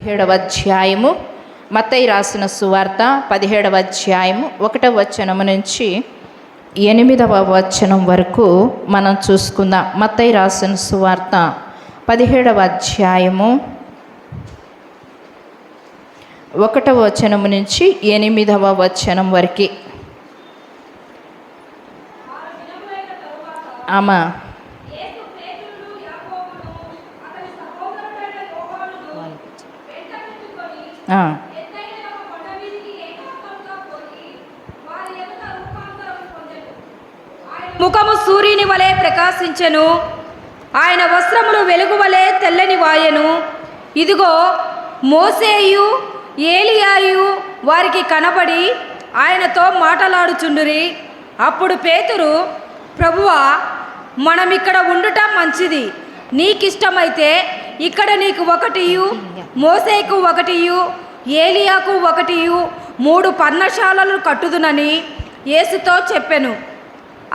17వ అధ్యాయము మత్తయి రాసిన సువార్త 17వ అధ్యాయము 1వ వచనం నుంచి 8వ వచనం వరకు మనం చూసుకుందాం. మత్తయి రాసిన సువార్త 17వ అధ్యాయము 1వ వచనం నుంచి 8వ వచనం వరకు. ఆమా ముఖము సూర్యుని వలె ప్రకాశించెను, ఆయన వస్త్రములు వెలుగు వలె తెల్లని వాయెను. ఇదిగో మోసేయు ఏలియాయు వారికి కనబడి ఆయనతో మాటలాడుచుండురి. అప్పుడు పేతురు, ప్రభువా, మనమిక్కడ ఉండుట మంచిది. నీకిష్టమైతే ఇక్కడ నీకు ఒకటియు, మోసేకు ఒకటియు, ఏలియాకు ఒకటియు 3 పర్ణశాలలు కట్టుదునని యేసుతో చెప్పెను.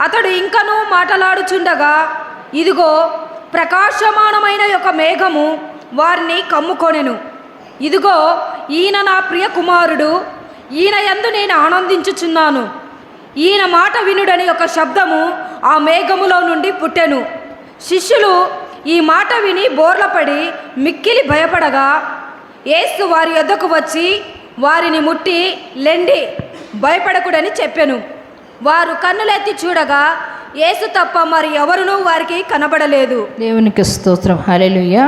అతడు ఇంకనూ మాటలాడుచుండగా ఇదిగో ప్రకాశమానమైన ఒక మేఘము వారిని కమ్ముకొనెను. ఇదిగో ఈయన నా ప్రియ కుమారుడు, ఈయన యందు నేను ఆనందించుచున్నాను, ఈయన మాట వినుడని ఒక శబ్దము ఆ మేఘములో నుండి పుట్టెను. శిష్యులు ఈ మాట విని బోర్లపడి మిక్కిలి భయపడగా యేసు వారి యొద్దకు వచ్చి వారిని ముట్టి, లెండి, భయపడకుడని చెప్పెను. వారు కన్నులెత్తి చూడగా యేసు తప్ప మరి ఎవరునూ వారికి కనబడలేదు. దేవునికి స్తోత్రం, హల్లెలూయా.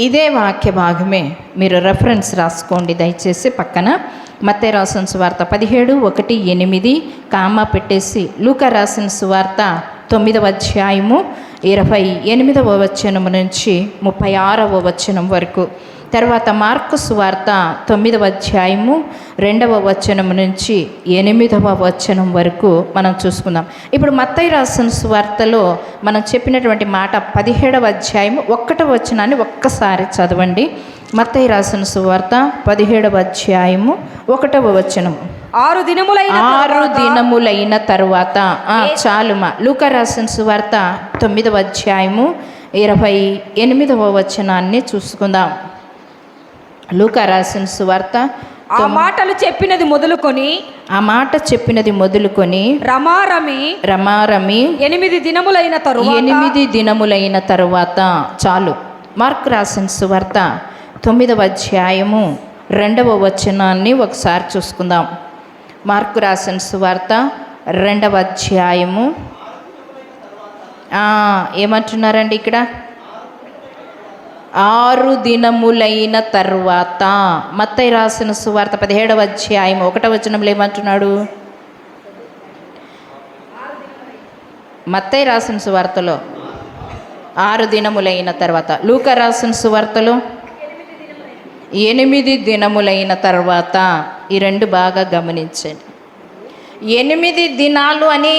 ఇదే వాక్య భాగమే, మీరు రెఫరెన్స్ రాసుకోండి దయచేసి పక్కన. మత్తయి రాసిన సువార్త 17:1-8 కామా పెట్టేసి, లూకా రాసిన సువార్త 9వ అధ్యాయము 28వ వచనం నుంచి 36వ వచనం వరకు. తర్వాత మార్కు సువార్త 9వ అధ్యాయము 2వ వచనం నుంచి 8వ వచనం వరకు మనం చూసుకుందాం. ఇప్పుడు మత్తయి రాసిన సువార్తలో మనం చెప్పినటువంటి మాట 17వ అధ్యాయము 1వ వచనాన్ని ఒక్కసారి చదవండి. మత్తయి రాసిన సువార్త 17వ అధ్యాయము 1వ వచనం. 6 దినములైన తరువాత చాలుమా. లూకా రాసిన సువార్త 9వ అధ్యాయము 28వ వచనాన్ని చూసుకుందాం. లూకా రాసిన సువార్త ఆ మాటలు చెప్పినది మొదలుకొని రమారమి 8 దినములైన తరువాత చాలు. మార్కు రాసిన సువార్త 9వ అధ్యాయము 2వ వచనాన్ని ఒకసారి చూసుకుందాం. మార్కు రాసిన సువార్త 2వ అధ్యాయము ఏమంటున్నారండి ఇక్కడ? 6 దినములైన తర్వాత. మత్తయి రాసిన సువార్త 17వ అధ్యాయం 1వ వచనంలో ఏమంటున్నాడు? మత్తయి రాసిన సువార్తలో 6 దినములైన తర్వాత, లూకా రాసిన సువార్తలో 8 దినములైన తర్వాత. ఈ 2 బాగా గమనించండి. 8 దినాలు అని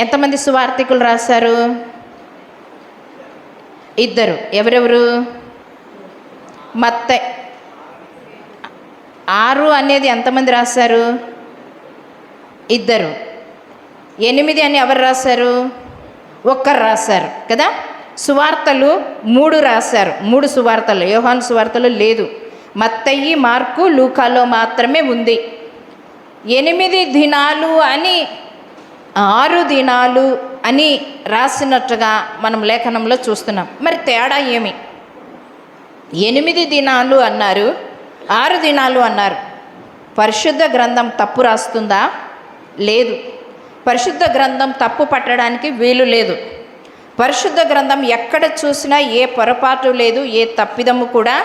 ఎంతమంది సువార్తికులు రాశారు? 2. ఎవరెవరు? మత్తయి. 6 అనేది ఎంతమంది రాశారు? 2. 8 అని ఎవరు రాశారు? 1 రాశారు కదా. సువార్తలు 3 రాశారు. 3 సువార్తలు. యోహాను సువార్తలు లేదు. మత్తయి, మార్కు, లూకాలో మాత్రమే ఉంది. 8 దినాలు అని 6 దినాలు అని రాసినట్టుగా మనం లేఖనంలో చూస్తున్నాం. మరి తేడా ఏమి? 8 దినాలు అన్నారు, 6 దినాలు అన్నారు. పరిశుద్ధ గ్రంథం తప్పు రాస్తుందా? లేదు. పరిశుద్ధ గ్రంథం తప్పు పట్టడానికి వీలు లేదు. పరిశుద్ధ గ్రంథం ఎక్కడ చూసినా ఏ పొరపాటు లేదు, ఏ తప్పిదము కూడా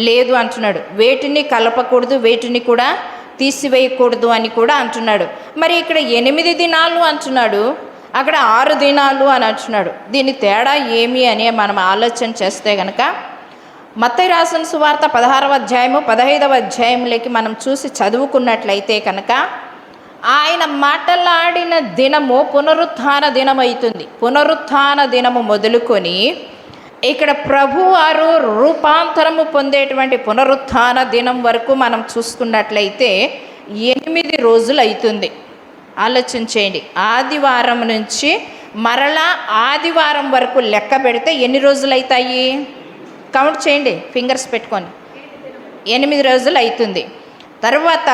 లేదు అంటున్నాడు. వేటిని కలపకూడదు, వేటిని కూడా తీసివేయకూడదు అని కూడా అంటున్నాడు. మరి ఇక్కడ 8 దినాలు అంటున్నాడు, అక్కడ 6 దినాలు అని అంటున్నాడు. దీని తేడా ఏమి అని మనం ఆలోచన చేస్తే కనుక, మత్తయి రాసిన సువార్త 16వ అధ్యాయము 15వ అధ్యాయంలోకి మనం చూసి చదువుకున్నట్లయితే కనుక, ఆయన మాట్లాడిన దినము పునరుత్థాన దినం అవుతుంది. పునరుత్థాన దినము మొదలుకొని ఇక్కడ ప్రభువారు రూపాంతరము పొందేటువంటి పునరుత్థాన దినం వరకు మనం చూసుకున్నట్లయితే 8 రోజులు అవుతుంది. ఆలోచన చేయండి. ఆదివారం నుంచి మరలా ఆదివారం వరకు లెక్క పెడితే ఎన్ని రోజులు అవుతాయి? కౌంట్ చేయండి ఫింగర్స్ పెట్టుకొని. 8 రోజులు అవుతుంది. తర్వాత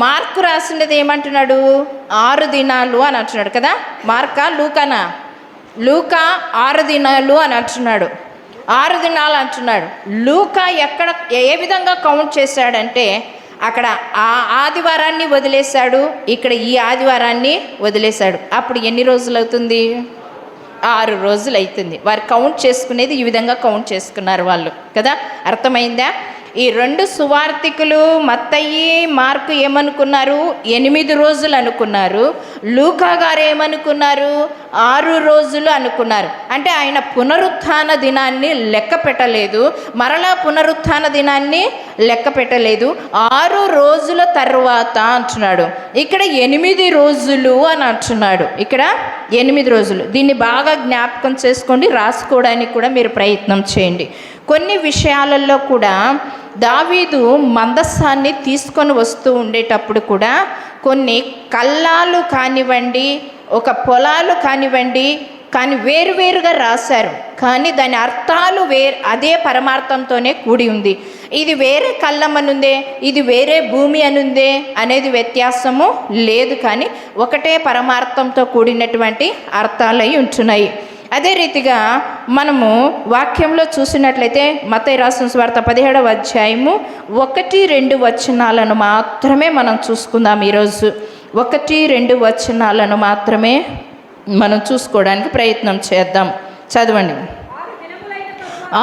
మార్కు రాసినది ఏమంటున్నాడు? 6 దినాలు అని అంటున్నాడు కదా. మార్కా లూకానా? లూకా 6 దినాలు అని అంటున్నాడు. 6 దినాలు అంటున్నాడు. లూకా ఎక్కడ ఏ విధంగా కౌంట్ చేశాడంటే అక్కడ ఆ ఆదివారాన్ని వదిలేశాడు, ఇక్కడ ఈ ఆదివారాన్ని వదిలేశాడు. అప్పుడు ఎన్ని రోజులు అవుతుంది? 6 రోజులు అవుతుంది. వారు కౌంట్ చేసుకునేది ఈ విధంగా కౌంట్ చేసుకున్నారు వాళ్ళు కదా. అర్థమైందా? ఈ 2 సువార్తికులు మత్తయి మార్కు ఏమనుకున్నారు? 8 రోజులు అనుకున్నారు. లూకా గారు ఏమనుకున్నారు? 6 రోజులు అనుకున్నారు. అంటే ఆయన పునరుత్థాన దినాన్ని లెక్క పెట్టలేదు, మరలా పునరుత్థాన దినాన్ని లెక్క పెట్టలేదు. 6 రోజుల తర్వాత అంటున్నాడు. ఇక్కడ 8 రోజులు అని అంటున్నాడు. ఇక్కడ 8 రోజులు. దీన్ని బాగా జ్ఞాపకం చేసుకోండి, రాసుకోవడానికి కూడా మీరు ప్రయత్నం చేయండి. కొన్ని విషయాలలో కూడా దావీదు మందస్సాన్ని తీసుకొని వస్తూ ఉండేటప్పుడు కూడా కొన్ని కల్లాలు కానివ్వండి, ఒక పొలాలు కానివ్వండి, కానీ వేరువేరుగా రాశారు. కానీ దాని అర్థాలు అదే పరమార్థంతోనే కూడి ఉంది. ఇది వేరే కళ్ళం అనుందే, ఇది వేరే భూమి అనుందే అనేది వ్యత్యాసము లేదు, కానీ ఒకటే పరమార్థంతో కూడినటువంటి అర్థాలు అయి ఉంటున్నాయి. అదే రీతిగా మనము వాక్యంలో చూసినట్లయితే మత్తయి రాసిన సువార్త 17వ అధ్యాయము 1-2 వచనాలను మాత్రమే మనం చూసుకుందాం ఈరోజు. 1-2 వచనాలను మాత్రమే మనం చూసుకోవడానికి ప్రయత్నం చేద్దాం. చదవండి.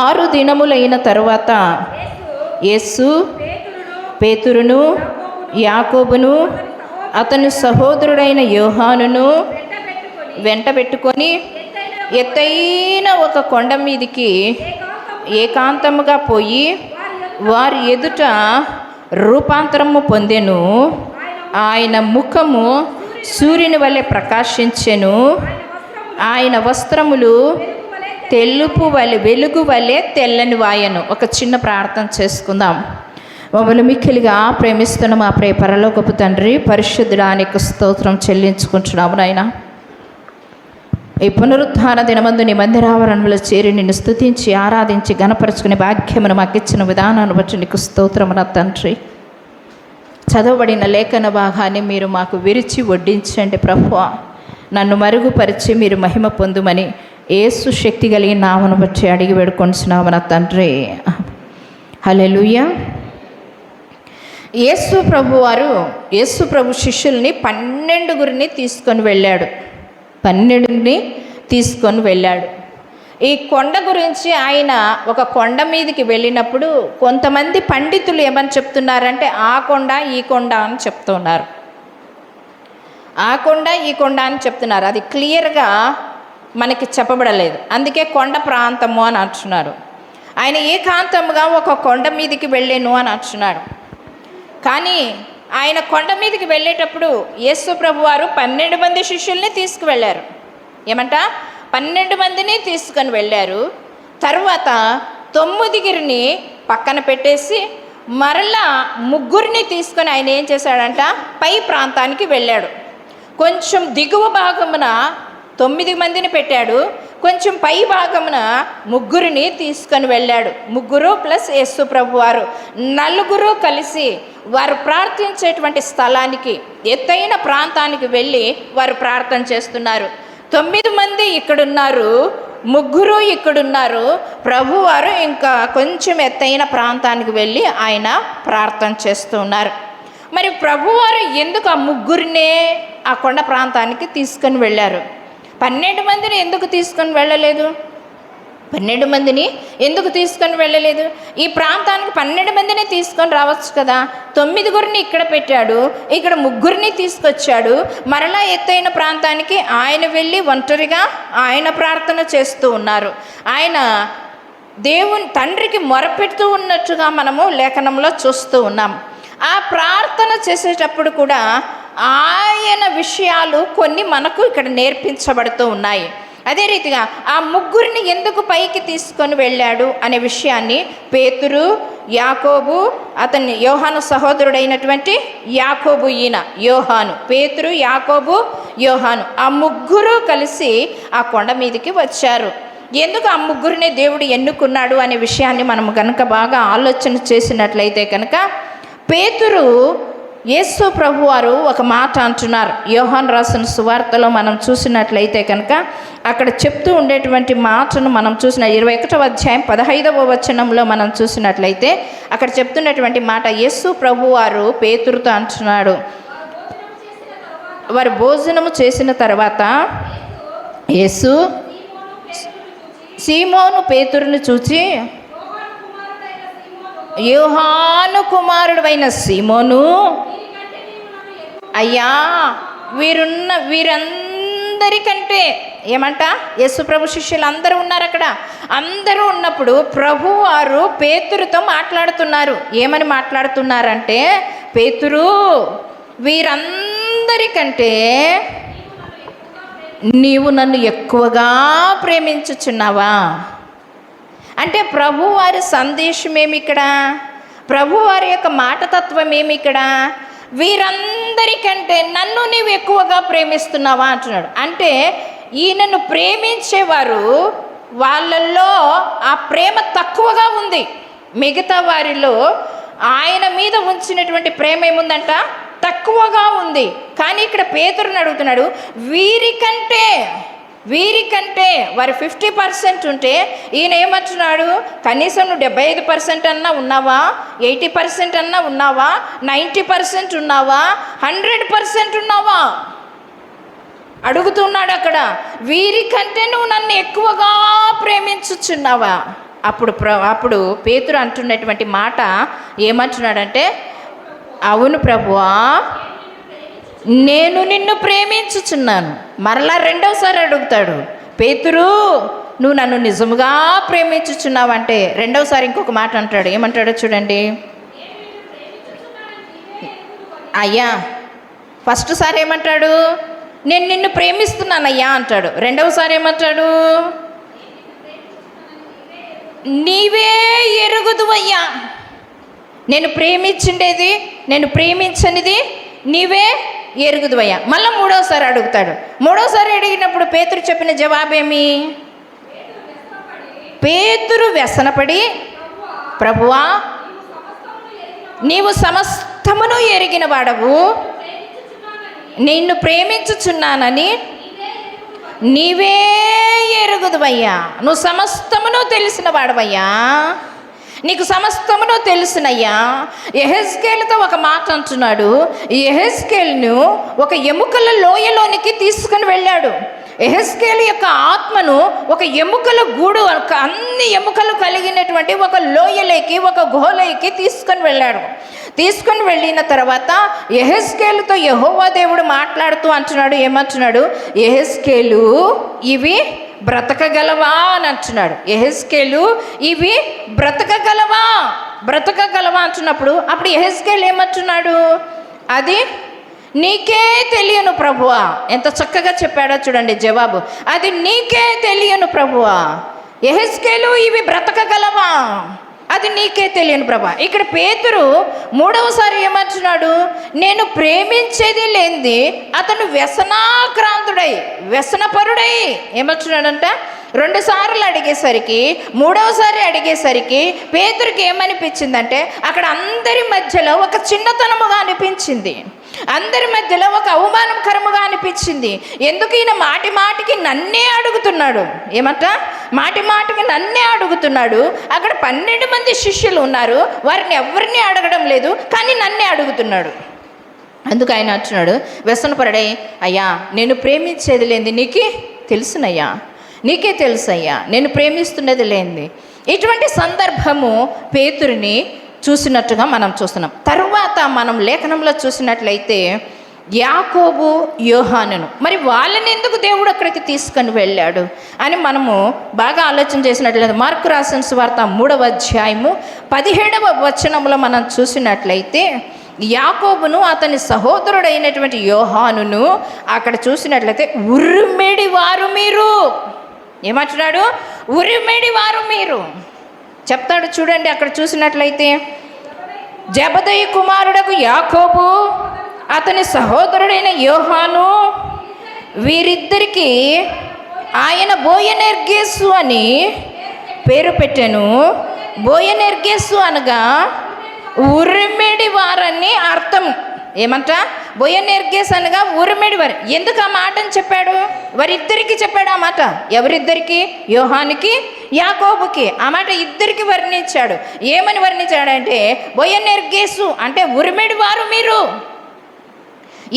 6 దినములైన తరువాత యేసు పేతురును, యాకోబును, అతని సహోదరుడైన యోహానును వెంట పెట్టుకొని ఎత్తైన ఒక కొండ మీదికి ఏకాంతముగా పోయి వారి ఎదుట రూపాంతరము పొందెను. ఆయన ముఖము సూర్యుని వలె ప్రకాశించెను. ఆయన వస్త్రములు వెలుగు వలె తెల్లని వాయను. ఒక చిన్న ప్రార్థన చేసుకుందాం. మమ్మల్ని మిక్కిలిగా ప్రేమిస్తున్న మా పరలోకపు తండ్రి, పరిశుద్ధుడానికి స్తోత్రం చెల్లించుకుంటున్నాము నాయన. ఈ పునరుత్థాన దినమందు నీ మందిరావరణంలో చేరి నిన్ను స్తుతించి ఆరాధించి గణపరుచుకునే భాగ్యమును మాకు ఇచ్చిన విధానాన్ని బట్టి నీకు స్తోత్రము నా తండ్రి. చదవబడిన లేఖన భాగాన్ని మీరు మాకు విరిచి వడ్డించండి ప్రభువా. నన్ను మరుగుపరిచి మీరు మహిమ పొందుమని యేసు శక్తి కలిగిన నామను బట్టి అడిగి వేడుకొంటున్నాము నా తండ్రి. హల్లెలూయా. యేసు ప్రభు శిష్యుల్ని 12 తీసుకొని వెళ్ళాడు. 12 తీసుకొని వెళ్ళాడు. ఈ కొండ గురించి ఆయన ఒక కొండ మీదకి వెళ్ళినప్పుడు కొంతమంది పండితులు ఏమని చెప్తున్నారంటే ఆ కొండ ఈ కొండ అని చెప్తున్నారు. ఆ కొండ ఈ కొండ అని చెప్తున్నారు. అది క్లియర్గా మనకి చెప్పబడలేదు. అందుకే కొండ ప్రాంతము అని అంటున్నారు. ఆయన ఏకాంతముగా ఒక కొండ మీదకి వెళ్ళాను అని అంటున్నాడు. కానీ ఆయన కొండ మీదకి వెళ్ళేటప్పుడు యేసు ప్రభు వారు 12 మంది శిష్యుల్ని తీసుకువెళ్ళారు. 12 మందిని తీసుకొని వెళ్ళారు. తర్వాత 9 పక్కన పెట్టేసి మరలా 3 తీసుకొని ఆయన ఏం చేశాడంట, పై ప్రాంతానికి వెళ్ళాడు. కొంచెం దిగువ భాగమున 9 మందిని పెట్టాడు, కొంచెం పై భాగమున 3 తీసుకొని వెళ్ళాడు. 3 ప్లస్ యేసు ప్రభు వారు 4 కలిసి వారు ప్రార్థించేటువంటి స్థలానికి, ఎత్తైన ప్రాంతానికి వెళ్ళి వారు ప్రార్థన చేస్తున్నారు. 9 మంది ఇక్కడున్నారు, 3 ఇక్కడున్నారు. ప్రభువారు ఇంకా కొంచెం ఎత్తైన ప్రాంతానికి వెళ్ళి ఆయన ప్రార్థన చేస్తూ ఉన్నారు. మరి ప్రభువారు ఎందుకు ఆ 3 ఆ కొండ ప్రాంతానికి తీసుకొని వెళ్ళారు? 12 మందిని ఎందుకు తీసుకొని వెళ్ళలేదు? 12 మందిని ఎందుకు తీసుకొని వెళ్ళలేదు? ఈ ప్రాంతానికి 12 మందిని తీసుకొని రావచ్చు కదా. 9 ఇక్కడ పెట్టాడు, ఇక్కడ 3 తీసుకొచ్చాడు. మరలా ఎత్తైన ప్రాంతానికి ఆయన వెళ్ళి ఒంటరిగా ఆయన ప్రార్థన చేస్తూ ఉన్నారు. ఆయన దేవుని తండ్రికి మొరపెడుతూ ఉన్నట్టుగా మనము లేఖనంలో చూస్తూ ఉన్నాం. ఆ ప్రార్థన చేసేటప్పుడు కూడా ఆయన విషయాలు కొన్ని మనకు ఇక్కడ నేర్పించబడుతూ ఉన్నాయి. అదే రీతిగా ఆ 3 ఎందుకు పైకి తీసుకొని వెళ్ళాడు అనే విషయాన్ని పేతురు, యాకోబు, అతని యోహాను సహోదరుడైనటువంటి యాకోబు, ఈయన యోహాను, పేతురు, యాకోబు, యోహాను, ఆ 3 కలిసి ఆ కొండ మీదకి వచ్చారు. ఎందుకు ఆ ముగ్గురినే దేవుడు ఎన్నుకున్నాడు అనే విషయాన్ని మనం కనుక బాగా ఆలోచన చేసినట్లయితే కనుక పేతురు యేసు ప్రభువారు ఒక మాట అంటున్నారు. యోహాను రాసిన సువార్తలో మనం చూసినట్లయితే కనుక అక్కడ చెప్తూ ఉండేటువంటి మాటను మనం చూసిన 21వ అధ్యాయం 15వ వచనంలో మనం చూసినట్లయితే అక్కడ చెప్తున్నటువంటి మాట, యేసు ప్రభువారు పేతురుతో అంటున్నాడు, వారు భోజనము చేసిన తర్వాత యేసు సీమోను పేతురుని చూచి, యోహాను కుమారుడైన సీమోను, అయ్యా వీరందరికంటే ఏమంట, యేసు ప్రభు శిష్యులు అందరూ ఉన్నారు అక్కడ. అందరూ ఉన్నప్పుడు ప్రభు వారు పేతురుతో మాట్లాడుతున్నారు. ఏమని మాట్లాడుతున్నారంటే, పేతురు వీరందరికంటే నీవు నన్ను ఎక్కువగా ప్రేమించుచున్నావా? అంటే ప్రభువారి సందేశం ఏమి ఇక్కడ, ప్రభువారి యొక్క మాటతత్వం ఏమి ఇక్కడ, వీరందరికంటే నన్ను నీవు ఎక్కువగా ప్రేమిస్తున్నావా అంటున్నాడు. అంటే ఈయనను ప్రేమించేవారు వాళ్ళల్లో ఆ ప్రేమ తక్కువగా ఉంది. మిగతా వారిలో ఆయన మీద ఉంచినటువంటి ప్రేమ ఏముందంట, తక్కువగా ఉంది. కానీ ఇక్కడ పేతురుని అడుగుతున్నాడు, వీరికంటే వారి 50% ఉంటే ఈయన ఏమంటున్నాడు, కనీసం నువ్వు 75% అన్నా ఉన్నావా, 80% అన్నా ఉన్నావా, 90% ఉన్నావా, 100% ఉన్నావా అడుగుతున్నాడు అక్కడ. వీరికంటే నువ్వు నన్ను ఎక్కువగా ప్రేమించుచున్నావా? అప్పుడు పేతురు అంటున్నటువంటి మాట ఏమంటున్నాడంటే, అవును ప్రభువా, నేను నిన్ను ప్రేమించుచున్నాను. మరలా రెండవసారి అడుగుతాడు, పేతురు నువ్వు నన్ను నిజముగా ప్రేమించుచున్నావంటే రెండవసారి ఇంకొక మాట అంటాడు. ఏమంటాడో చూడండి. అయ్యా, ఫస్ట్ సారి ఏమంటాడు, నేను నిన్ను ప్రేమిస్తున్నానయ్యా అంటాడు. రెండవసారి ఏమంటాడు, నీవే ఎరుగుదువయ్యా. నేను ప్రేమించిండేది, నేను ప్రేమించనిది నీవే ఎరుగుదువయ్యా. మళ్ళీ మూడవసారి అడుగుతాడు. మూడవసారి అడిగినప్పుడు పేతురు చెప్పిన జవాబేమి, పేతురు వ్యసనపడి, ప్రభువా నీవు సమస్తమును ఎరిగిన వాడవు, నిన్ను ప్రేమించుచున్నానని నీవే ఎరుగుదువయ్యా. నువ్వు సమస్తమును తెలిసిన వాడవయ్యా, నీకు సమస్తమును తెలుసునయ్యా. యెహెజ్కేలుతో ఒక మాట అంటున్నాడు. యెహెజ్కేలును ఒక ఎముకల లోయలోనికి తీసుకుని వెళ్ళాడు. యెహెజ్కేలు యొక్క ఆత్మను ఒక ఎముకల గూడు, అన్ని ఎముకలు కలిగినటువంటి ఒక లోయలోకి, ఒక గుహలోకి తీసుకొని వెళ్ళాడు. తీసుకొని వెళ్ళిన తర్వాత యెహెజ్కేలుతో యెహోవా దేవుడు మాట్లాడుతూ అంటున్నాడు. ఏమంటున్నాడు, యెహెజ్కేలు ఇవి బ్రతకగలవా అని అంటున్నాడు. యెహెజ్కేలు ఇవి బ్రతకగలవా అంటున్నప్పుడు అప్పుడు యెహెజ్కేలు ఏమంటున్నాడు, అది నీకే తెలియను ప్రభువా. ఎంత చక్కగా చెప్పాడో చూడండి జవాబు, అది నీకే తెలియను ప్రభువా. యెహెజ్కేలు ఇవి బ్రతకగలవా, అది నీకే తెలియను ప్రభా. ఇక్కడ పేతురు మూడవసారి ఏమంటున్నాడు, నేను ప్రేమించేది లేనిది అతను వ్యసనాక్రాంతుడై, వ్యసనపరుడై ఏమంటున్నాడంట. 2 సార్లు అడిగేసరికి, మూడవసారి అడిగేసరికి పేతురుకి ఏమనిపించిందంటే, అక్కడ అందరి మధ్యలో ఒక చిన్నతనముగా అనిపించింది, అందరి మధ్యలో ఒక అవమానకరముగా అనిపించింది. ఎందుకు ఈయన మాటి మాటికి నన్నే అడుగుతున్నాడు, ఏమంట మాటి మాటికి నన్నే అడుగుతున్నాడు. అక్కడ 12 మంది శిష్యులు ఉన్నారు, వారిని ఎవరిని అడగడం లేదు, కానీ నన్నే అడుగుతున్నాడు. అందుకు ఆయన అంటున్నాడు వ్యసనపరుడై, అయ్యా నేను ప్రేమించేది లేనిది నీకే తెలుసునయ్యా, నీకే తెలుసయ్యా, నేను ప్రేమిస్తున్నది లేనిది. ఇటువంటి సందర్భము పేతురుని చూసినట్టుగా మనం చూస్తున్నాం. తరువాత మనం లేఖనంలో చూసినట్లయితే యాకోబు, యోహానును, మరి వాళ్ళని ఎందుకు దేవుడు అక్కడికి తీసుకొని వెళ్ళాడు అని మనము బాగా ఆలోచన చేసినట్లయితే మార్కు రాసిన సువార్త 3వ అధ్యాయము 17వ వచనంలో మనం చూసినట్లయితే యాకోబును అతని సహోదరుడైనటువంటి యోహానును అక్కడ చూసినట్లయితే ఉరిమెడి వారు మీరు, ఏమంటున్నాడు, ఉరిమెడి వారు మీరు చెప్తాడు. చూడండి అక్కడ చూసినట్లయితే, జెబెదయి కుమారుడకు యాకోబు అతని సహోదరుడైన యోహాను వీరిద్దరికి ఆయన బోయనెర్గేసు అని పేరు పెట్టాను. బోయనెర్గేసు అనగా ఉరిమిడి వారని అర్థం. ఏమంట? బోయనెర్గేస్ అనగా ఉరిమిడి వారు. ఎందుకు ఆ మాటని చెప్పాడు? వారిద్దరికి చెప్పాడు ఆ మాట. ఎవరిద్దరికి? యోహానికి, యాకోబుకి. ఆ మాట ఇద్దరికి వర్ణించాడు. ఏమని వర్ణించాడంటే, బోయనెర్గేసు అంటే ఉరిమిడి వారు మీరు.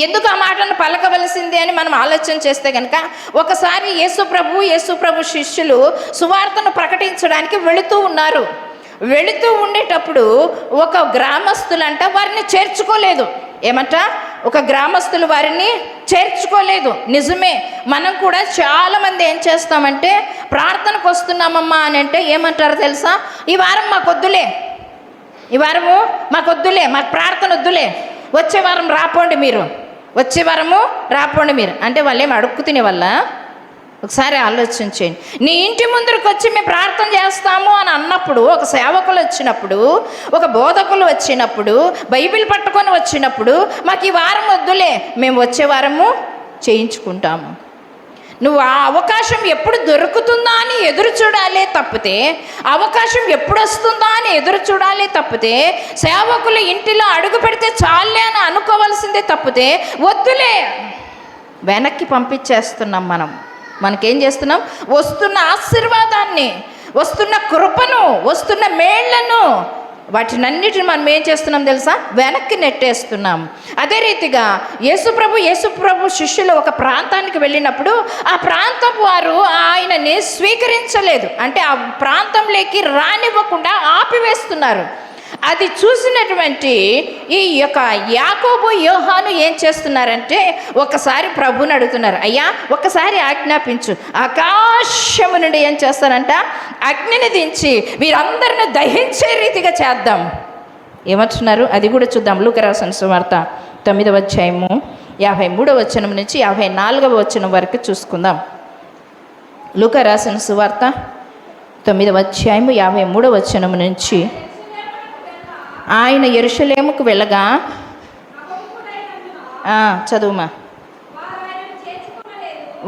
ఎందుకు ఆ మాటను పలకవలసింది అని మనం ఆలోచన చేస్తే కనుక, ఒకసారి యేసుప్రభు శిష్యులు సువార్తను ప్రకటించడానికి వెళుతూ ఉన్నారు. వెళుతూ ఉండేటప్పుడు ఒక గ్రామస్తులంట వారిని చేర్చుకోలేదు. ఏమంట? ఒక గ్రామస్తులు వారిని చేర్చుకోలేదు. నిజమే, మనం కూడా చాలామంది ఏం చేస్తామంటే, ప్రార్థనకు వస్తున్నామమ్మా అని అంటే ఏమంటారు తెలుసా? ఈ వారం మాకొద్దులే, ఈ వారము మాకొద్దులే, మాకు ప్రార్థన వద్దులే, వచ్చే వారం రాపోండి మీరు, వచ్చే వారము రాపోండి మీరు అంటే వాళ్ళు ఏమి అడుక్కు తినే వల్ల? ఒకసారి ఆలోచించండి. నీ ఇంటి ముందరికి వచ్చి మేము ప్రార్థన చేస్తాము అని అన్నప్పుడు, ఒక సేవకులు వచ్చినప్పుడు, ఒక బోధకులు వచ్చినప్పుడు, బైబిల్ పట్టుకొని వచ్చినప్పుడు, మాకు ఈ వారం వద్దులే, మేము వచ్చే వారము చేయించుకుంటాము. నువ్వు ఆ అవకాశం ఎప్పుడు దొరుకుతుందా అని ఎదురు చూడాలి తప్పితే, అవకాశం ఎప్పుడు వస్తుందా అని ఎదురు చూడాలి తప్పితే, సేవకులు ఇంటిలో అడుగు పెడితే చాలే అని అనుకోవాల్సిందే తప్పితే, వద్దులే వెనక్కి పంపించేస్తున్నాం. మనకేం చేస్తున్నాం? వస్తున్న ఆశీర్వాదాన్ని, వస్తున్న కృపను, వస్తున్న మేళ్లను, వాటినన్నిటిని మనం ఏం చేస్తున్నాం తెలుసా? వెనక్కి నెట్టేస్తున్నాం. అదే రీతిగా యేసుప్రభు శిష్యులు ఒక ప్రాంతానికి వెళ్ళినప్పుడు ఆ ప్రాంతం వారు ఆయనని స్వీకరించలేదు. అంటే ఆ ప్రాంతంలోకి రానివ్వకుండా ఆపివేస్తున్నారు. అది చూసినటువంటి ఈ యొక్క యాకోబు, యోహాను ఏం చేస్తున్నారంటే, ఒకసారి ప్రభుని అడుగుతున్నారు, అయ్యా ఒకసారి ఆజ్ఞాపించు. ఆకాశము నుండి ఏం చేస్తారంట? అగ్నిని దించి వీరందరిని దహించే రీతిగా చేద్దాం. ఏమంటున్నారు? అది కూడా చూద్దాం. లూకా రాసిన సువార్త 9వ అధ్యాయము 53వ వచనం నుంచి 54వ వచనం వరకు చూసుకుందాం. లూకా రాసిన సువార్త 9వ అధ్యాయము 53వ వచనం నుంచి, ఆయన యెరూషలేముకు వెళ్ళగా, చదువుమా.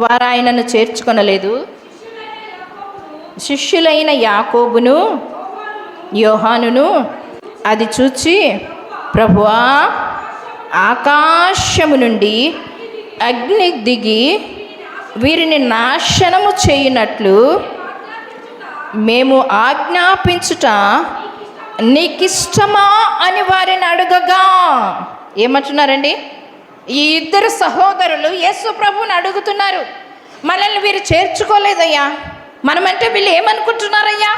వారు ఆయనను చేర్చుకొనలేదు. శిష్యులైన యాకోబును, యోహానును అది చూచి, ప్రభువా, ఆకాశము నుండి అగ్ని దిగి వీరిని నాశనము చేయునట్లు మేము ఆజ్ఞాపించుట నీకిష్టమా అని వారిని అడగగా. ఏమంటున్నారండి? ఈ ఇద్దరు సహోదరులు యేసు ప్రభువుని అడుగుతున్నారు, మనల్ని వీరు చేర్చుకోలేదయ్యా, మనమంటే వీళ్ళు ఏమనుకుంటున్నారయ్యా,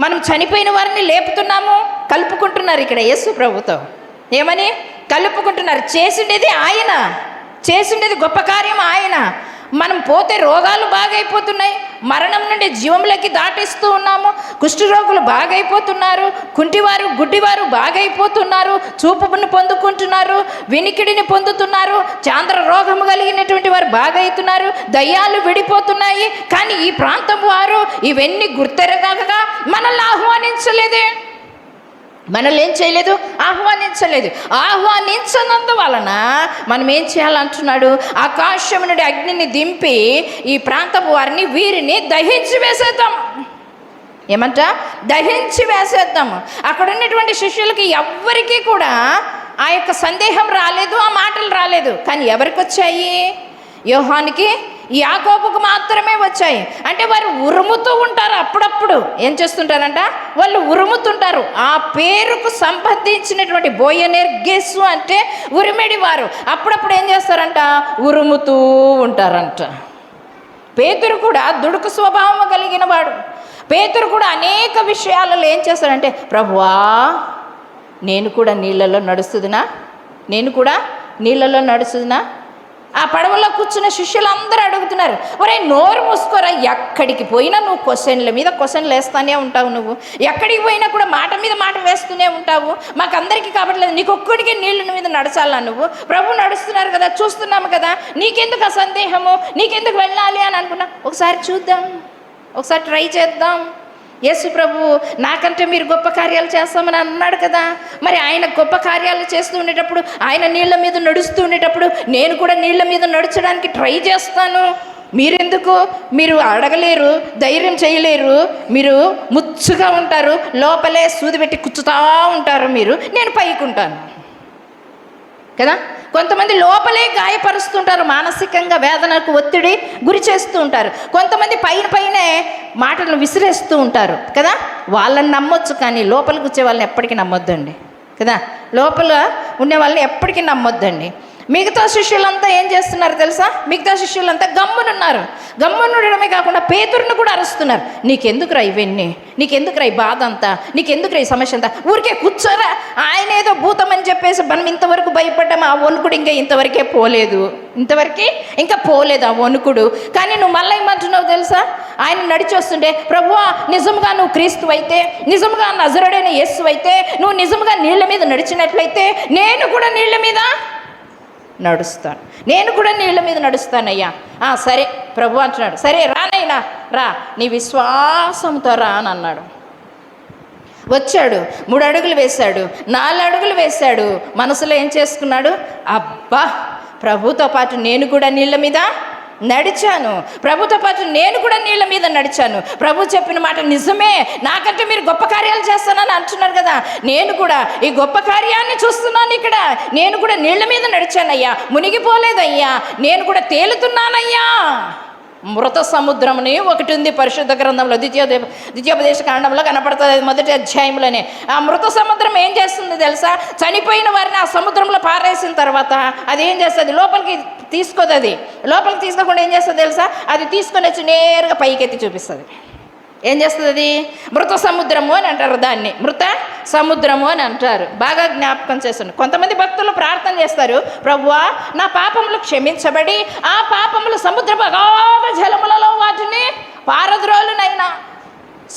మనం చనిపోయిన వారిని లేపుతున్నాము, కలుపుకుంటున్నారు. ఇక్కడ యేసు ప్రభుతో ఏమని కలుపుకుంటున్నారు? చేసిండేది ఆయన, చేసిండేది గొప్ప కార్యం ఆయన. మనం పోతే రోగాలు బాగైపోతున్నాయి, మరణం నుండి జీవంలోకి దాటిస్తూ ఉన్నాము. కుష్ఠరోగులు బాగైపోతున్నారు, కుంటివారు గుడ్డివారు బాగైపోతున్నారు, చూపును పొందుకుంటున్నారు, వినికిడిని పొందుతున్నారు, చాంద్ర రోగము కలిగినటువంటి వారు బాగైతున్నారు, దయ్యాలు విడిపోతున్నాయి. కానీ ఈ ప్రాంతం వారు ఇవన్నీ గుర్తెరగగా మనల్ని ఆహ్వానించలేదే. మనల్ని ఏం చేయలేదు? ఆహ్వానించలేదు. ఆహ్వానించనందువలన మనం ఏం చేయాలంటున్నాడు? ఆకాశం నుండి అగ్నిని దింపి ఈ ప్రాంతపు వారిని, వీరిని దహించి వేసేద్దాం. ఏమంట? దహించి వేసేద్దాము. అక్కడ ఉన్నటువంటి శిష్యులకి ఎవ్వరికీ కూడా ఆ యొక్క సందేహం రాలేదు, ఆ మాటలు రాలేదు. కానీ ఎవరికి వచ్చాయి? యోహానికి, యాకోబుకు మాత్రమే వచ్చాయి. అంటే వారు ఉరుముతూ ఉంటారు. అప్పుడప్పుడు ఏం చేస్తుంటారంట? వాళ్ళు ఉరుముతుంటారు. ఆ పేరుకు సంబంధించినటువంటి బోయనెర్గేసు అంటే ఉరిమిడి వారు. అప్పుడప్పుడు ఏం చేస్తారంట? ఉరుముతూ ఉంటారంట. పేతురు కూడా దుడుకు స్వభావం కలిగిన వాడు. పేతురు కూడా అనేక విషయాలలో ఏం చేస్తాడంటే, ప్రభువా, నేను కూడా నీళ్ళలో నడుస్తున్నా. ఆ పడవలో కూర్చున్న శిష్యులందరూ అడుగుతున్నారు, ఒరే నోరు మూసుకోరా, ఎక్కడికి పోయినా నువ్వు క్వశ్చన్ల మీద క్వశ్చన్లు వేస్తూనే ఉంటావు, నువ్వు ఎక్కడికి పోయినా కూడా మాట మీద మాట వేస్తూనే ఉంటావు, మాకందరికీ కాబట్లేదు, నీకు ఒక్కడికే నీళ్ళ మీద నడచాలా? నువ్వు ప్రభు నడుస్తున్నారు కదా, చూస్తున్నాము కదా, నీకెందుకు ఆ సందేహము, నీకెందుకు వెళ్ళాలి అని అనుకున్నా. ఒకసారి చూద్దాం, ఒకసారి ట్రై చేద్దాం. యేసు ప్రభు నాకంటే మీరు గొప్ప కార్యాలు చేస్తామని అన్నాడు కదా. మరి ఆయన గొప్ప కార్యాలు చేస్తూ ఉండేటప్పుడు, ఆయన నీళ్ళ మీద నడుస్తూ ఉండేటప్పుడు నేను కూడా నీళ్ళ మీద నడచడానికి ట్రై చేస్తాను. మీరెందుకు? మీరు అడగలేరు, ధైర్యం చేయలేరు, మీరు ముచ్చుగా ఉంటారు, లోపలే సూది పెట్టి కుచ్చుతూ ఉంటారు మీరు, నేను పైకి ఉంటాను కదా. కొంతమంది లోపలే గాయపరుస్తుంటారు, మానసికంగా వేదనకు ఒత్తిడి గురి చేస్తూ ఉంటారు. కొంతమంది పైనే మాటలను విసిరేస్తూ ఉంటారు కదా. వాళ్ళని నమ్మొచ్చు, కానీ లోపలికి వచ్చే వాళ్ళని ఎప్పటికీ నమ్మొద్దండి కదా. లోపల ఉండే వాళ్ళని ఎప్పటికీ నమ్మొద్దండి. మిగతా శిష్యులంతా ఏం చేస్తున్నారు తెలుసా? మిగతా శిష్యులంతా గమ్మునున్నారు. గమ్మునుండడమే కాకుండా పేతురుని కూడా అరుస్తున్నారు. నీకెందుకురా ఇవన్నీ, నీకెందుకురా ఈ బాధ అంతా, నీకెందుకురా ఈ సమస్య అంతా, ఊరికే కూర్చోరా, ఆయన ఏదో భూతం అని చెప్పేసి మనం ఇంతవరకు భయపడ్డాము, ఆ వణుకుడు ఇంకా ఇంతవరకే పోలేదు, ఇంకా పోలేదు ఆ వణుకుడు. కానీ నువ్వు మళ్ళీ ఏమంటున్నావు తెలుసా? ఆయన నడిచి వస్తుంటే, ప్రభువా నిజంగా నువ్వు క్రీస్తు అయితే, నిజంగా నజరుడైన యేసు అయితే, నువ్వు నిజంగా నీళ్ళ మీద నడిచినట్లయితే నేను కూడా నీళ్ళ మీద నడుస్తాను, నేను కూడా నీళ్ళ మీద నడుస్తానయ్యా. సరే ప్రభు అంటున్నాడు, సరే రానైనా రా, నీ విశ్వాసంతో రా అని అన్నాడు. వచ్చాడు, 3 అడుగులు వేశాడు, 4 అడుగులు వేశాడు. మనసులో ఏం చేసుకున్నాడు? అబ్బా, ప్రభుతో పాటు నేను కూడా నీళ్ళ మీద నడిచాను, ప్రభుతో పాటు నేను కూడా నీళ్ళ మీద నడిచాను, ప్రభు చెప్పిన మాట నిజమే, నాకంటే మీరు గొప్ప కార్యాలు చేస్తానని అంటున్నారు కదా, నేను కూడా ఈ గొప్ప కార్యాన్ని చూస్తున్నాను ఇక్కడ, నేను కూడా నీళ్ళ మీద నడిచానయ్యా, మునిగిపోలేదయ్యా, నేను కూడా తేలుతున్నానయ్యా. మృత సముద్రముని ఒకటి ఉంది పరిశుద్ధ గ్రంథంలో, ద్వితీయోపదేశ కాండంలో కనపడుతుంది, మొదటి అధ్యాయంలోనే. ఆ మృత సముద్రం ఏం చేస్తుంది తెలుసా? చనిపోయిన వారిని ఆ సముద్రంలో పారేసిన తర్వాత అది ఏం చేస్తుంది? లోపలికి తీసుకోదు. అది లోపలికి తీసుకోకుండా ఏం చేస్తుంది తెలుసా? అది తీసుకొని వచ్చి నేరుగా పైకెత్తి చూపిస్తుంది. ఏం చేస్తుంది అది? మృత సముద్రము అని అంటారు, దాన్ని మృత సముద్రము అని అంటారు. బాగా జ్ఞాపకం చేస్తాను. కొంతమంది భక్తులు ప్రార్థన చేస్తారు, ప్రభువా నా పాపములు క్షమించబడి ఆ పాపములు సముద్రపు అగాధ జలములలో వాటిని పారద్రోలునైనా,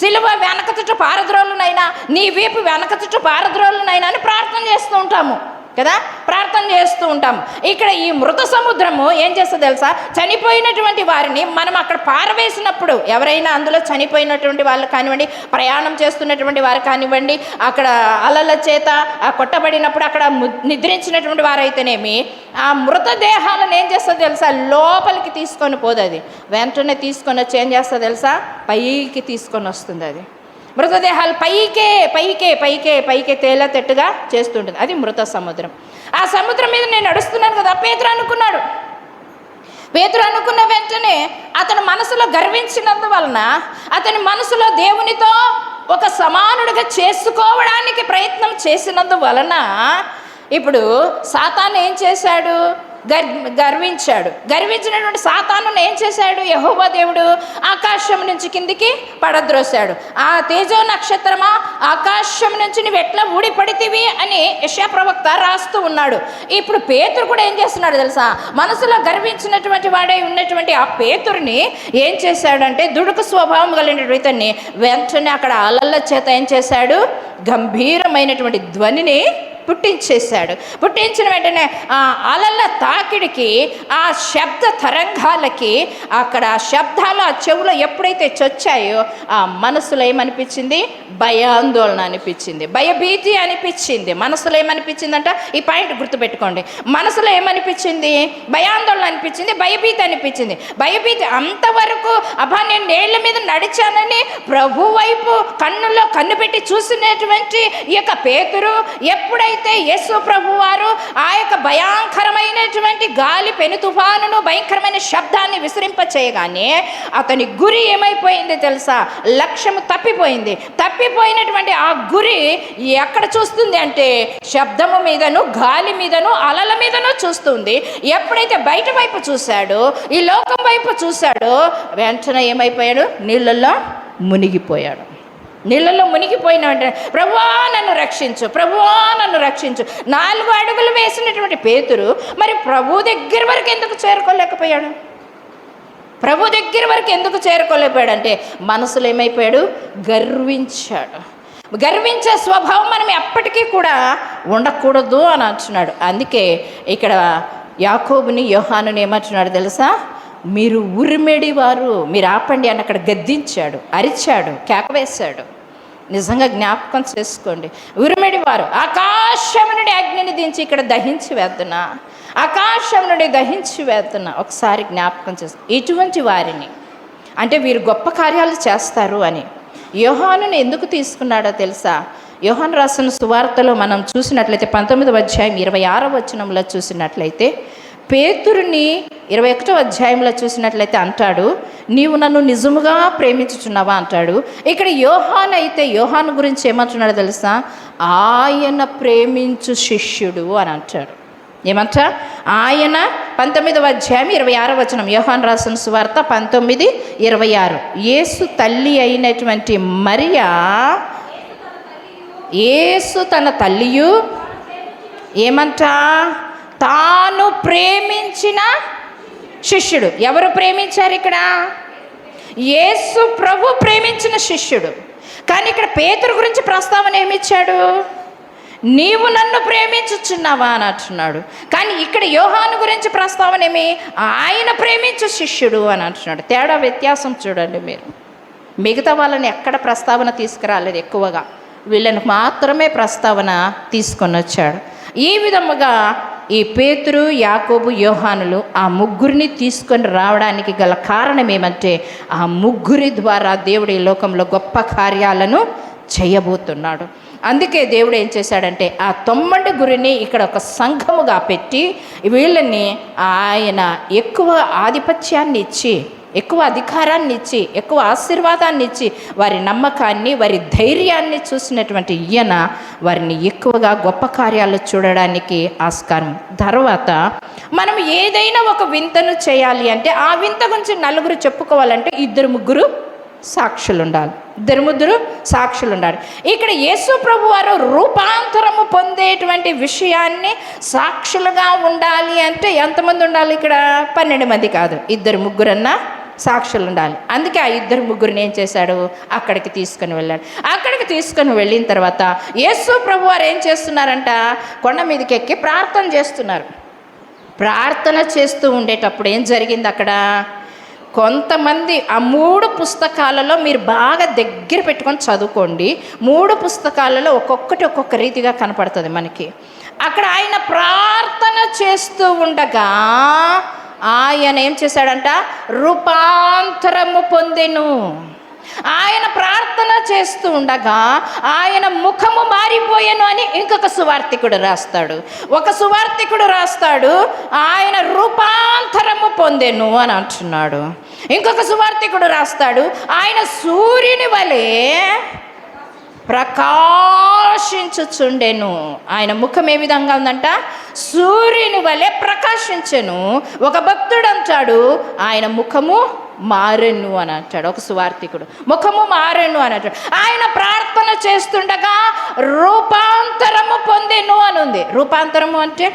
సిలువ వెనక చుట్టూ పారద్రోలునైనా, నీ వీపు వెనక చుట్టూ పారద్రోలునైనా అని ప్రార్థన చేస్తూ ఉంటాము కదా, ప్రార్థన చేస్తూ ఉంటాము. ఇక్కడ ఈ మృత సముద్రము ఏం చేస్తుంది తెలుసా? చనిపోయినటువంటి వారిని మనం అక్కడ పారవేసినప్పుడు, ఎవరైనా అందులో చనిపోయినటువంటి వాళ్ళు కానివ్వండి, ప్రయాణం చేస్తున్నటువంటి వారు కానివ్వండి, అక్కడ అలల చేత కొట్టబడినప్పుడు అక్కడ నిద్రించినటువంటి వారైతేనేమి, ఆ మృతదేహాలను ఏం చేస్తుంది తెలుసా? లోపలికి తీసుకొని పోదు. అది వెంటనే తీసుకొని వచ్చి ఏం చేస్తుంది తెలుసా? పైకి తీసుకొని వస్తుంది. అది మృతదేహాలు పైకే తేలేటట్టుగా చేస్తుంటుంది. అది మృత సముద్రం. ఆ సముద్రం మీద నేను నడుస్తున్నాను కదా, పేతురు అనుకున్నాడు. పేతురు అనుకున్న వెంటనే అతని మనసులో గర్వించినందువలన, అతని మనసులో దేవునితో ఒక సమానుడిగా చేసుకోవడానికి ప్రయత్నం చేసినందువలన, ఇప్పుడు సాతాను ఏం చేశాడు? గర్వించాడు. గర్వించినటువంటి సాతానును ఏం చేశాడు? యెహోవా దేవుడు ఆకాశం నుంచి కిందికి పడద్రోశాడు. ఆ తేజో నక్షత్రమా, ఆకాశం నుంచి నువ్వు ఎట్లా ఊడిపడితివి అని యెషయా ప్రవక్త రాస్తూ ఉన్నాడు. ఇప్పుడు పేతురు కూడా ఏం చేస్తున్నాడు తెలుసా? మనసులో గర్వించినటువంటి వాడై ఉన్నటువంటి ఆ పేతురుని ఏం చేశాడంటే, దుడుకు స్వభావం కలిగినటువంటి ఇతన్ని వెంటనే అక్కడ అలల చేత ఏం చేశాడు? గంభీరమైనటువంటి ధ్వనిని పుట్టించేశాడు. పుట్టించిన వెంటనే ఆ అలల తాకిడికి, ఆ శబ్ద తరంగాలకి, అక్కడ ఆ శబ్దాలు ఆ చెవులో ఎప్పుడైతే చొచ్చాయో ఆ మనసులో ఏమనిపించింది? భయాందోళన అనిపించింది, భయభీతి అనిపించింది. మనసులో ఏమనిపించిందంట? ఈ పాయింట్ గుర్తుపెట్టుకోండి. మనసులో ఏమనిపించింది? భయాందోళన అనిపించింది, భయభీతి అనిపించింది. భయభీతి అంతవరకు అబ్బా నేను నీళ్ళ మీద నడిచానని ప్రభు వైపు కన్నుల్లో కన్ను పెట్టి చూసినటువంటి ఈ యొక్క పేతురు ఎప్పుడైతే యేసు ప్రభు వారు ఆ యొక్క భయంకరమైనటువంటి గాలి పెను తుఫానును, భయంకరమైన శబ్దాన్ని విసిరింప చేయగానే అతని గురి ఏమైపోయింది తెలుసా? లక్ష్యము తప్పిపోయింది. తప్పిపోయినటువంటి ఆ గురి ఎక్కడ చూస్తుంది అంటే శబ్దము మీదను, గాలి మీదను, అలల మీదను చూస్తుంది. ఎప్పుడైతే బయట వైపు చూశాడో, ఈ లోకం వైపు చూశాడో, వెంటనే ఏమైపోయాడు? నీళ్ళల్లో మునిగిపోయాడు. నీళ్ళల్లో మునిగిపోయిన వెంటనే ప్రభువా నన్ను రక్షించు, ప్రభువా నన్ను రక్షించు. 4 అడుగులు వేసినటువంటి పేతురు మరి ప్రభు దగ్గర వరకు ఎందుకు చేరుకోలేకపోయాడు? ప్రభు దగ్గర వరకు ఎందుకు చేరుకోలేకపోయాడంటే మనసులో ఏమైపోయాడు? గర్వించాడు. గర్వించే స్వభావం మనం ఎప్పటికీ కూడా ఉండకూడదు అని అంటున్నాడు. అందుకే ఇక్కడ యాకోబుని, యోహానుని ఏమంటున్నాడు తెలుసా? మీరు ఉరిమెడి వారు, మీరు ఆపండి అని అక్కడ గద్దించాడు, అరిచాడు, కేకవేశాడు. నిజంగా జ్ఞాపకం చేసుకోండి. ఉరిమిడి వారు ఆకాశం నుండి అగ్నిని దించి ఇక్కడ దహించి వేద్దునా, ఆకాశం నుండి దహించి వేద్దునా. ఒకసారి జ్ఞాపకం చేసుకో. ఇటువంటి వారిని అంటే వీరు గొప్ప కార్యాలు చేస్తారు అని యోహానుని ఎందుకు తీసుకున్నాడో తెలుసా? యోహాను రాసిన సువార్తలో మనం చూసినట్లయితే 19వ అధ్యాయం 26వ వచనంలో చూసినట్లయితే, పేతురుని 21వ అధ్యాయంలో చూసినట్లయితే అంటాడు, నీవు నన్ను నిజముగా ప్రేమించుచున్నావా అంటాడు. ఇక్కడ యోహాను అయితే యోహాను గురించి ఏమంటున్నాడో తెలుసా? ఆయన ప్రేమించు శిష్యుడు అని అంటాడు. ఏమంటా? ఆయన 19వ అధ్యాయం 26వ వచనం, యోహాను రాసిన సువార్త 19:26. యేసు తల్లి అయినటువంటి మరియా, యేసు తన తల్లియు ఏమంటా? తాను ప్రేమించిన శిష్యుడు. ఎవరు ప్రేమించారు ఇక్కడ? యేసు ప్రభు ప్రేమించిన శిష్యుడు. కానీ ఇక్కడ పేతురు గురించి ప్రస్తావన ఏమిచ్చాడు? నీవు నన్ను ప్రేమించుచున్నావా అని అంటున్నాడు. కానీ ఇక్కడ యోహాను గురించి ప్రస్తావన ఏమి? ఆయన ప్రేమించు శిష్యుడు అని అంటున్నాడు. తేడా వ్యత్యాసం చూడండి మీరు. మిగతా వాళ్ళని ఎక్కడ ప్రస్తావన తీసుకురాలేదు, ఎక్కువగా వీళ్ళని మాత్రమే ప్రస్తావన తీసుకొని వచ్చాడు. ఈ విధముగా ఈ పేతురు, యాకోబు, యోహానులు ఆ ముగ్గురిని తీసుకొని రావడానికి గల కారణం ఏమంటే, ఆ ముగ్గురి ద్వారా దేవుడు ఈ లోకంలో గొప్ప కార్యాలను చేయబోతున్నాడు. అందుకే దేవుడు ఏం చేశాడంటే ఆ 9 ఇక్కడ ఒక సంఘముగా పెట్టి వీళ్ళని ఆయన ఎక్కువ ఆధిపత్యాన్ని ఇచ్చి, ఎక్కువ అధికారాన్ని ఇచ్చి, ఎక్కువ ఆశీర్వాదాన్ని ఇచ్చి, వారి నమ్మకాన్ని, వారి ధైర్యాన్ని చూసినటువంటి ఈయన వారిని ఎక్కువగా గొప్ప కార్యాలు చూడడానికి ఆస్కారం. తర్వాత మనం ఏదైనా ఒక వింతను చేయాలి అంటే ఆ వింత గురించి నలుగురు చెప్పుకోవాలంటే 2-3 సాక్షులు ఉండాలి. 2-3 సాక్షులు ఉండాలి. ఇక్కడ యేసు ప్రభు వారు రూపాంతరము పొందేటువంటి విషయాన్ని సాక్షులుగా ఉండాలి అంటే ఎంతమంది ఉండాలి? ఇక్కడ 12 మంది కాదు, 2-3 సాక్షులు ఉండాలి. అందుకే ఆ 2-3 ఏం చేశాడు? అక్కడికి తీసుకొని వెళ్ళాడు. అక్కడికి తీసుకొని వెళ్ళిన తర్వాత యేసు ప్రభు వారు ఏం చేస్తున్నారంట? కొండ మీదకి ఎక్కి ప్రార్థన చేస్తున్నారు. ప్రార్థన చేస్తూ ఉండేటప్పుడు ఏం జరిగింది అక్కడ? కొంతమంది ఆ 3 పుస్తకాలలో మీరు బాగా దగ్గర పెట్టుకొని చదువుకోండి. 3 పుస్తకాలలో ఒక్కొక్కటి ఒక్కొక్క రీతిగా కనపడుతుంది మనకి. అక్కడ ఆయన ప్రార్థన చేస్తూ ఉండగా ఆయన ఏం చేశాడంట? రూపాంతరము పొందెను. ఆయన ప్రార్థన చేస్తూ ఉండగా ఆయన ముఖము మారిపోయాను అని ఇంకొక సువార్తికుడు రాస్తాడు. ఒక సువార్తికుడు రాస్తాడు ఆయన రూపాంతరము పొందెను అని అంటున్నాడు. ఇంకొక సువార్తికుడు రాస్తాడు ఆయన సూర్యుని వలె ప్రకాశించుచుండెను. ఆయన ముఖం ఏ విధంగా ఉందంట? సూర్యుని వలె ప్రకాశించెను. ఒక భక్తుడు అంటాడు ఆయన ముఖము మారెను అని అంటాడు. ఒక సువార్తికుడు ముఖము మారెను అని అంటాడు. ఆయన ప్రార్థన చేస్తుండగా రూపాంతరము పొందెను అని ఉంది. రూపాంతరము అంటే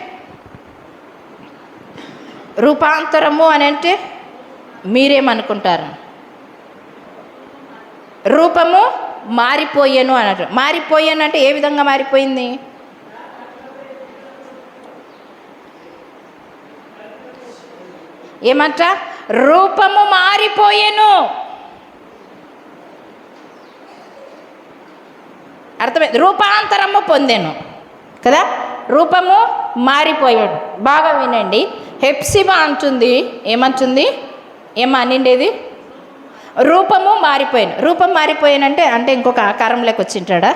మీరేమనుకుంటారు? రూపము మారిపోయాను అని అంటారు. మారిపోయాను అంటే ఏ విధంగా మారిపోయింది? ఏమంట? రూపము మారిపోయాను. అర్థమైంది? రూపాంతరము పొందాను కదా, రూపము మారిపోయాడు. బాగా వినండి. హెప్సిబా అంటుంది, ఏమంటుంది? అనిండేది రూపము మారిపోయాను. రూపం మారిపోయానంటే అంటే ఇంకొక ఆకారంలోకి వచ్చింటాడా?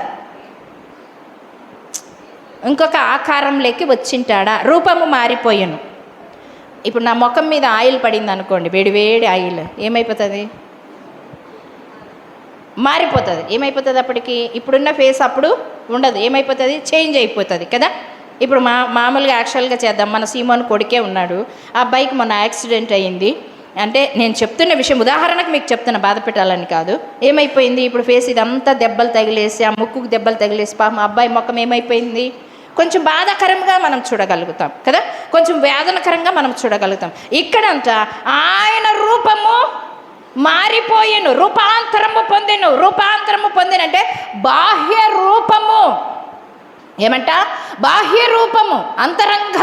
ఇంకొక ఆకారంలోకి వచ్చింటాడా? రూపము మారిపోయాను. ఇప్పుడు నా ముఖం మీద ఆయిల్ పడింది అనుకోండి, వేడి ఆయిల్, ఏమైపోతుంది? మారిపోతుంది. ఏమైపోతుంది? అప్పటికి ఇప్పుడున్న ఫేస్ అప్పుడు ఉండదు. ఏమైపోతుంది? చేంజ్ అయిపోతుంది కదా. ఇప్పుడు మామూలుగా యాక్చువల్గా చేద్దాం. మన సీమోన్ కొడుకే ఉన్నాడు. ఆ అబ్బాయికి మొన్న యాక్సిడెంట్ అయ్యింది. అంటే నేను చెప్తున్న విషయం ఉదాహరణకు మీకు చెప్తున్నా, బాధ పెట్టాలని కాదు. ఏమైపోయింది? ఇప్పుడు ఫేస్ ఇదంతా దెబ్బలు తగిలేసి, ఆ ముక్కుకు దెబ్బలు తగిలేసి పాపం అబ్బాయి ముఖం ఏమైపోయింది? కొంచెం బాధాకరంగా మనం చూడగలుగుతాం కదా, కొంచెం వేదనకరంగా మనం చూడగలుగుతాం. ఇక్కడంట ఆయన రూపము మారిపోయాను, రూపాంతరము పొందెను. రూపాంతరము పొందినంటే బాహ్య రూపము. ఏమంట? బాహ్య రూపము, అంతరంగ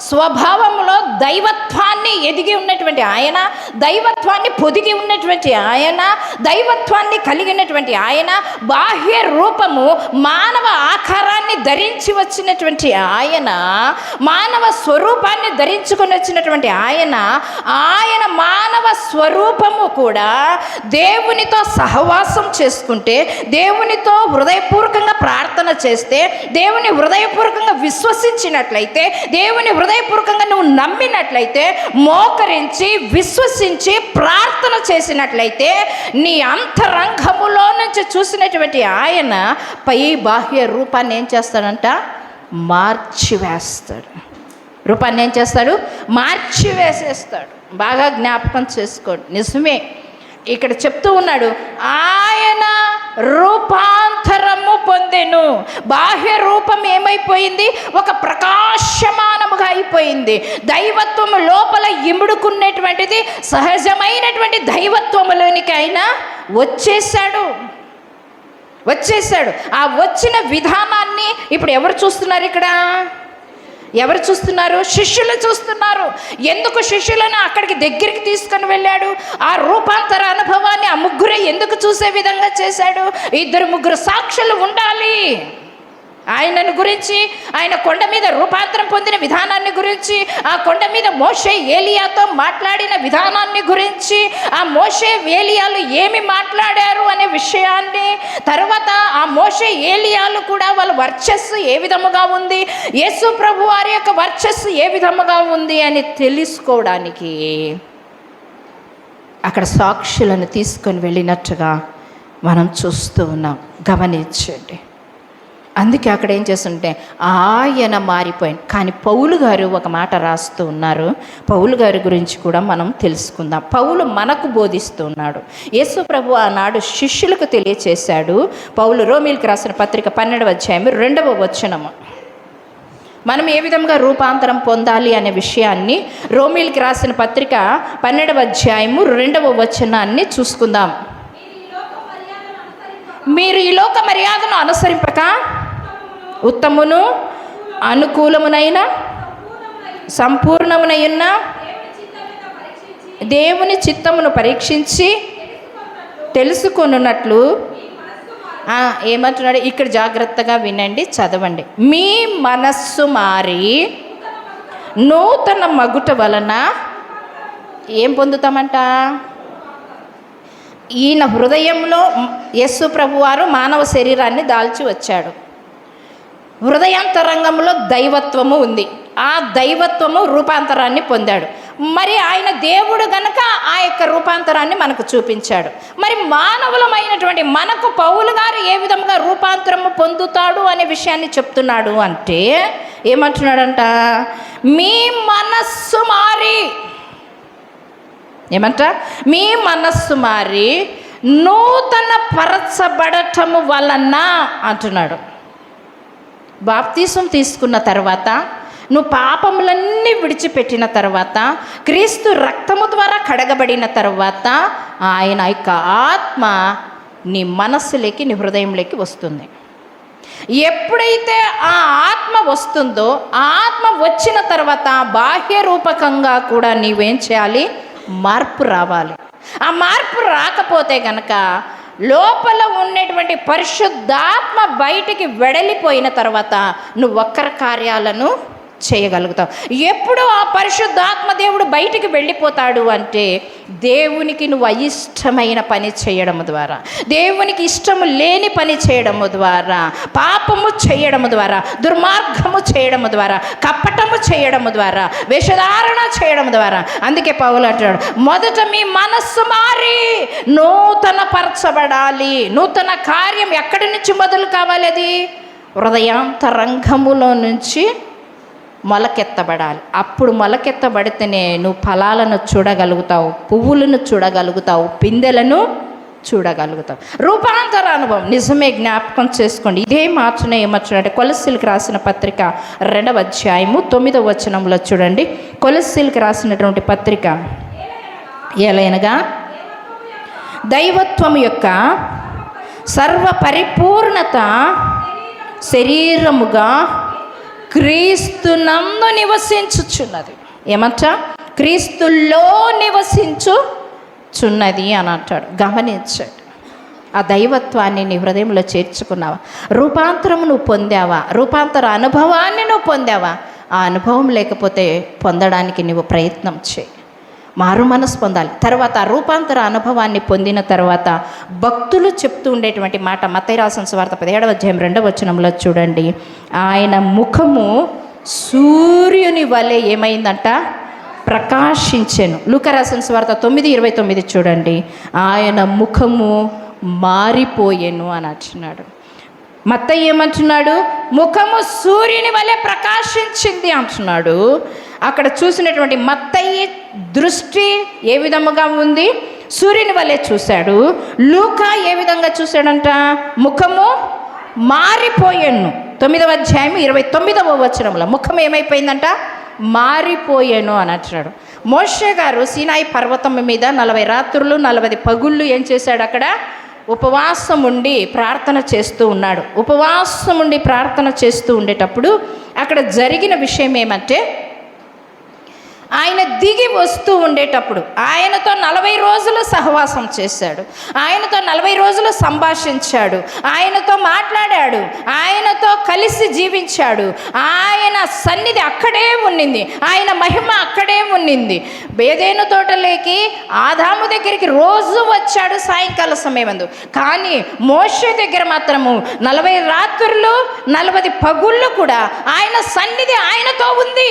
స్వభావంలో దైవత్వాన్ని ఎదిగి ఉన్నటువంటి ఆయన, దైవత్వాన్ని పొదిగి ఉన్నటువంటి ఆయన, దైవత్వాన్ని కలిగినటువంటి ఆయన, బాహ్య రూపము మానవ ఆకారాన్ని ధరించి వచ్చినటువంటి ఆయన, మానవ స్వరూపాన్ని ధరించుకొని వచ్చినటువంటి ఆయన మానవ స్వరూపము కూడా దేవునితో సహవాసం చేసుకుంటే, దేవునితో హృదయపూర్వకంగా ప్రార్థన చేస్తే, దేవుని హృదయపూర్వకంగా విశ్వసించినట్లయితే, దేవుని హృదయపూర్వకంగా నువ్వు నమ్మినట్లయితే, మోకరించి విశ్వసించి ప్రార్థన చేసినట్లయితే, నీ అంతరంగములో నుంచి చూసినటువంటి ఆయన పై బాహ్య రూపాన్ని ఏం చేస్తాడంట? మార్చివేస్తాడు. రూపాన్ని ఏం చేస్తాడు? మార్చివేసేస్తాడు. బాగా జ్ఞాపకం చేసుకోండి. నిజమే, ఇక్కడ చెప్తూ ఉన్నాడు, ఆయన రూపాంతరము పొందెను. బాహ్య రూపం ఏమైపోయింది? ఒక ప్రకాశమానముగా అయిపోయింది. దైవత్వము లోపల ఇముడుకున్నటువంటిది సహజమైనటువంటి దైవత్వములోనికి ఆయన వచ్చేసాడు. ఆ వచ్చిన విధానాన్ని ఇప్పుడు ఎవరు చూస్తున్నారు? ఇక్కడ ఎవరు చూస్తున్నారు? శిష్యులు చూస్తున్నారు. ఎందుకు శిష్యులను అక్కడికి దగ్గరికి తీసుకొని వెళ్ళాడు? ఆ రూపాంతర అనుభవాన్ని ఆ ముగ్గురే ఎందుకు చూసే విధంగా చేశాడు? 2-3 సాక్షులు ఉండాలి. ఆయనను గురించి, ఆయన కొండ మీద రూపాంతరం పొందిన విధానాన్ని గురించి, ఆ కొండ మీద మోషే ఏలియాతో మాట్లాడిన విధానాన్ని గురించి, ఆ మోషే ఏలియాలు ఏమి మాట్లాడారు అనే విషయాన్ని, తర్వాత ఆ మోషే ఏలియాలు కూడా వాళ్ళ వర్చస్సు ఏ విధముగా ఉంది, యేసు ప్రభు వారి యొక్క వర్చస్సు ఏ విధముగా ఉంది అని తెలుసుకోవడానికి అక్కడ సాక్షులను తీసుకొని వెళ్ళినట్టుగా మనం చూస్తూ ఉన్నాం. గమనించండి. అందుకే అక్కడ ఏం చేస్తుంటే ఆయన మారిపోయింది. కానీ పౌలు గారు ఒక మాట రాస్తూ ఉన్నారు. పౌలు గారి గురించి కూడా మనం తెలుసుకుందాం. పౌలు మనకు బోధిస్తూ ఉన్నాడు. యేసు ప్రభు ఆనాడు శిష్యులకు తెలియచేశాడు. పౌలు రోమీలకు రాసిన పత్రిక 12వ అధ్యాయం 2వ వచనము. మనం ఏ విధంగా రూపాంతరం పొందాలి అనే విషయాన్ని రోమీలకు రాసిన పత్రిక 12వ అధ్యాయము 2వ వచనాన్ని చూసుకుందాం. మీరు ఈ లోక మర్యాదను అనుసరింపక ఉత్తమును అనుకూలమునైన సంపూర్ణమునైన దేవుని చిత్తమును పరీక్షించి తెలుసుకొనున్నట్లు ఏమంటున్నాడు ఇక్కడ? జాగ్రత్తగా వినండి, చదవండి. మీ మనస్సు మారి నూతన మగుట వలన ఏం పొందుతామంట? ఈయన హృదయంలో యేసు ప్రభువారు మానవ శరీరాన్ని దాల్చి వచ్చాడు. హృదయాంతరంగంలో దైవత్వము ఉంది. ఆ దైవత్వము రూపాంతరాన్ని పొందాడు. మరి ఆయన దేవుడు గనక ఆ యొక్క రూపాంతరాన్ని మనకు చూపించాడు. మరి మానవులమైనటువంటి మనకు పౌలు గారు ఏ విధంగా రూపాంతరము పొందుతాడు అనే విషయాన్ని చెప్తున్నాడు అంటే ఏమంటున్నాడంట? మీ మనస్సు మారి, ఏమంట? మీ మనస్సు మారి నూతన పరచబడటము వలన అంటున్నాడు. బాప్తీసం తీసుకున్న తర్వాత, నువ్వు పాపములన్నీ విడిచిపెట్టిన తర్వాత, క్రీస్తు రక్తము ద్వారా కడగబడిన తర్వాత ఆయన యొక్క ఆత్మ నీ మనస్సులోకి, నీ హృదయంలోకి వస్తుంది. ఎప్పుడైతే ఆ ఆత్మ వస్తుందో, ఆ ఆత్మ వచ్చిన తర్వాత బాహ్య రూపకంగా కూడా నీవేం చేయాలి? మార్పు రావాలి. ఆ మార్పు రాకపోతే గనక లోపల ఉన్నటువంటి పరిశుద్ధాత్మ బయటికి వెడలిపోయిన తర్వాత నువ్వు ఒక్కర కార్యాలను చేయగలుగుతావు. ఎప్పుడు ఆ పరిశుద్ధాత్మ దేవుడు బయటికి వెళ్ళిపోతాడు అంటే దేవునికి నువ్వు అయిష్టమైన పని చేయడము ద్వారా, దేవునికి ఇష్టము లేని పని చేయడము ద్వారా, పాపము చేయడము ద్వారా, దుర్మార్గము చేయడము ద్వారా, కపటము చేయడము ద్వారా, వేషధారణ చేయడము ద్వారా. అందుకే పౌలు అంటాడు, మొదట మీ మనస్సు మారి నూతన పరచబడాలి. నూతన కార్యం ఎక్కడి నుంచి మొదలు కావాలి? అది హృదయాంతరంగములో నుంచి మొలకెత్తబడాలి. అప్పుడు మొలకెత్తబడితేనే నువ్వు ఫలాలను చూడగలుగుతావు, పువ్వులను చూడగలుగుతావు, పిందెలను చూడగలుగుతావు. రూపాంతర అనుభవం నిజమే. జ్ఞాపకం చేసుకోండి. ఇదే మార్చున ఏమర్చునంటే కొలస్సీలకు రాసిన పత్రిక 2వ అధ్యాయము 9వ వచనంలో చూడండి. కొలస్సీలకు రాసినటువంటి పత్రిక, ఏలైనగా దైవత్వం యొక్క సర్వ పరిపూర్ణత శరీరముగా క్రీస్తునందు నివసించుచున్నది. ఏమంట? క్రీస్తుల్లో నివసించుచున్నది అని అంటాడు. గమనించండి, ఆ దైవత్వాన్ని నీ హృదయంలో చేర్చుకున్నావా? రూపాంతరం నువ్వు పొందావా? రూపాంతర అనుభవాన్ని నువ్వు పొందావా? ఆ అనుభవం లేకపోతే పొందడానికి నువ్వు ప్రయత్నం చేయి. మారు మనసు పొందాలి. తర్వాత ఆ రూపాంతర అనుభవాన్ని పొందిన తర్వాత భక్తులు చెప్తూ ఉండేటువంటి మాట, మత్తయి రాసిన సువార్త 17వ అధ్యాయం 2వ వచనంలో చూడండి. ఆయన ముఖము సూర్యుని వలె ఏమైందంట? ప్రకాశించెను. లూకా రాసిన సువార్త 9:29 చూడండి. ఆయన ముఖము మారిపోయెను అని అంటున్నాడు. మత్తయి ఏమంటున్నాడు? ముఖము సూర్యుని వలె ప్రకాశించింది అంటున్నాడు. అక్కడ చూసినటువంటి మత్తయి దృష్టి ఏ విధముగా ఉంది? సూర్యుని వలె చూశాడు. లూకా ఏ విధంగా చూశాడంట? ముఖము మారిపోయాను. 9వ అధ్యాయం 29వ వచనంలో ముఖం ఏమైపోయిందంట? మారిపోయాను అని అంటున్నాడు. మోషే గారు సీనాయి పర్వతం మీద 40 రాత్రులు 40 పగుళ్ళు ఏం చేశాడు? అక్కడ ఉపవాసం ఉండి ప్రార్థన చేస్తూ ఉన్నాడు. ఉపవాసం ఉండి ప్రార్థన చేస్తూ ఉండేటప్పుడు అక్కడ జరిగిన విషయం ఏమంటే, ఆయన దిగి వస్తూ ఉండేటప్పుడు ఆయనతో 40 రోజులు సహవాసం చేశాడు. ఆయనతో 40 రోజులు సంభాషించాడు. ఆయనతో మాట్లాడాడు. ఆయనతో కలిసి జీవించాడు. ఆయన సన్నిధి అక్కడే ఉన్నింది. ఆయన మహిమ అక్కడే ఉన్నింది. ఏదెను తోటలోకి ఆదాము దగ్గరికి రోజు వచ్చాడు సాయంకాల సమయమందు. కానీ మోషే దగ్గర మాత్రము 40 రాత్రులు 40 పగుళ్ళు కూడా ఆయన సన్నిధి ఆయనతో ఉంది.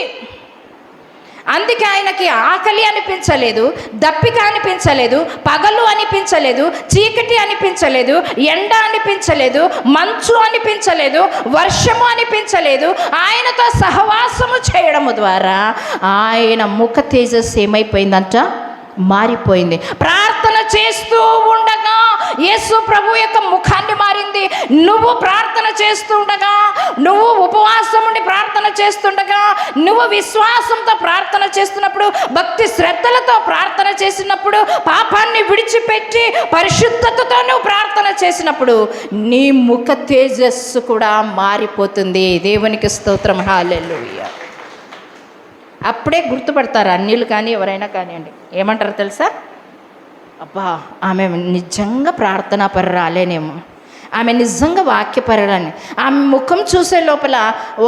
అందుకే ఆయనకి ఆకలి అనిపించలేదు, దప్పిక అనిపించలేదు, పగలు అనిపించలేదు, చీకటి అనిపించలేదు, ఎండ అనిపించలేదు, మంచు అనిపించలేదు, వర్షము అనిపించలేదు. ఆయనతో సహవాసము చేయడము ద్వారా ఆయన ముఖ తేజస్సు ఏమైపోయిందంట? మారిపోయింది. ప్రార్థన చేస్తూ ఉండగా యేసు ప్రభు యొక్క ముఖాన్ని మారింది. నువ్వు ప్రార్థన చేస్తూ ఉండగా, నువ్వు ఉపవాసం ఉండి ప్రార్థన చేస్తుండగా, నువ్వు విశ్వాసంతో ప్రార్థన చేస్తున్నప్పుడు, భక్తి శ్రద్ధలతో ప్రార్థన చేసినప్పుడు, పాపాన్ని విడిచిపెట్టి పరిశుద్ధతతో నువ్వు ప్రార్థన చేసినప్పుడు నీ ముఖ తేజస్సు కూడా మారిపోతుంది. దేవునికి స్తోత్రం. హల్లెలూయా. అప్పుడే గుర్తుపడతారు అన్యులు కానీ ఎవరైనా కానివ్వండి. ఏమంటారు తెలుసా? అబ్బా, ఆమె నిజంగా ప్రార్థనా పరురాలేనేమో, ఆమె నిజంగా వాక్యపరులని. ఆమె ముఖం చూసే లోపల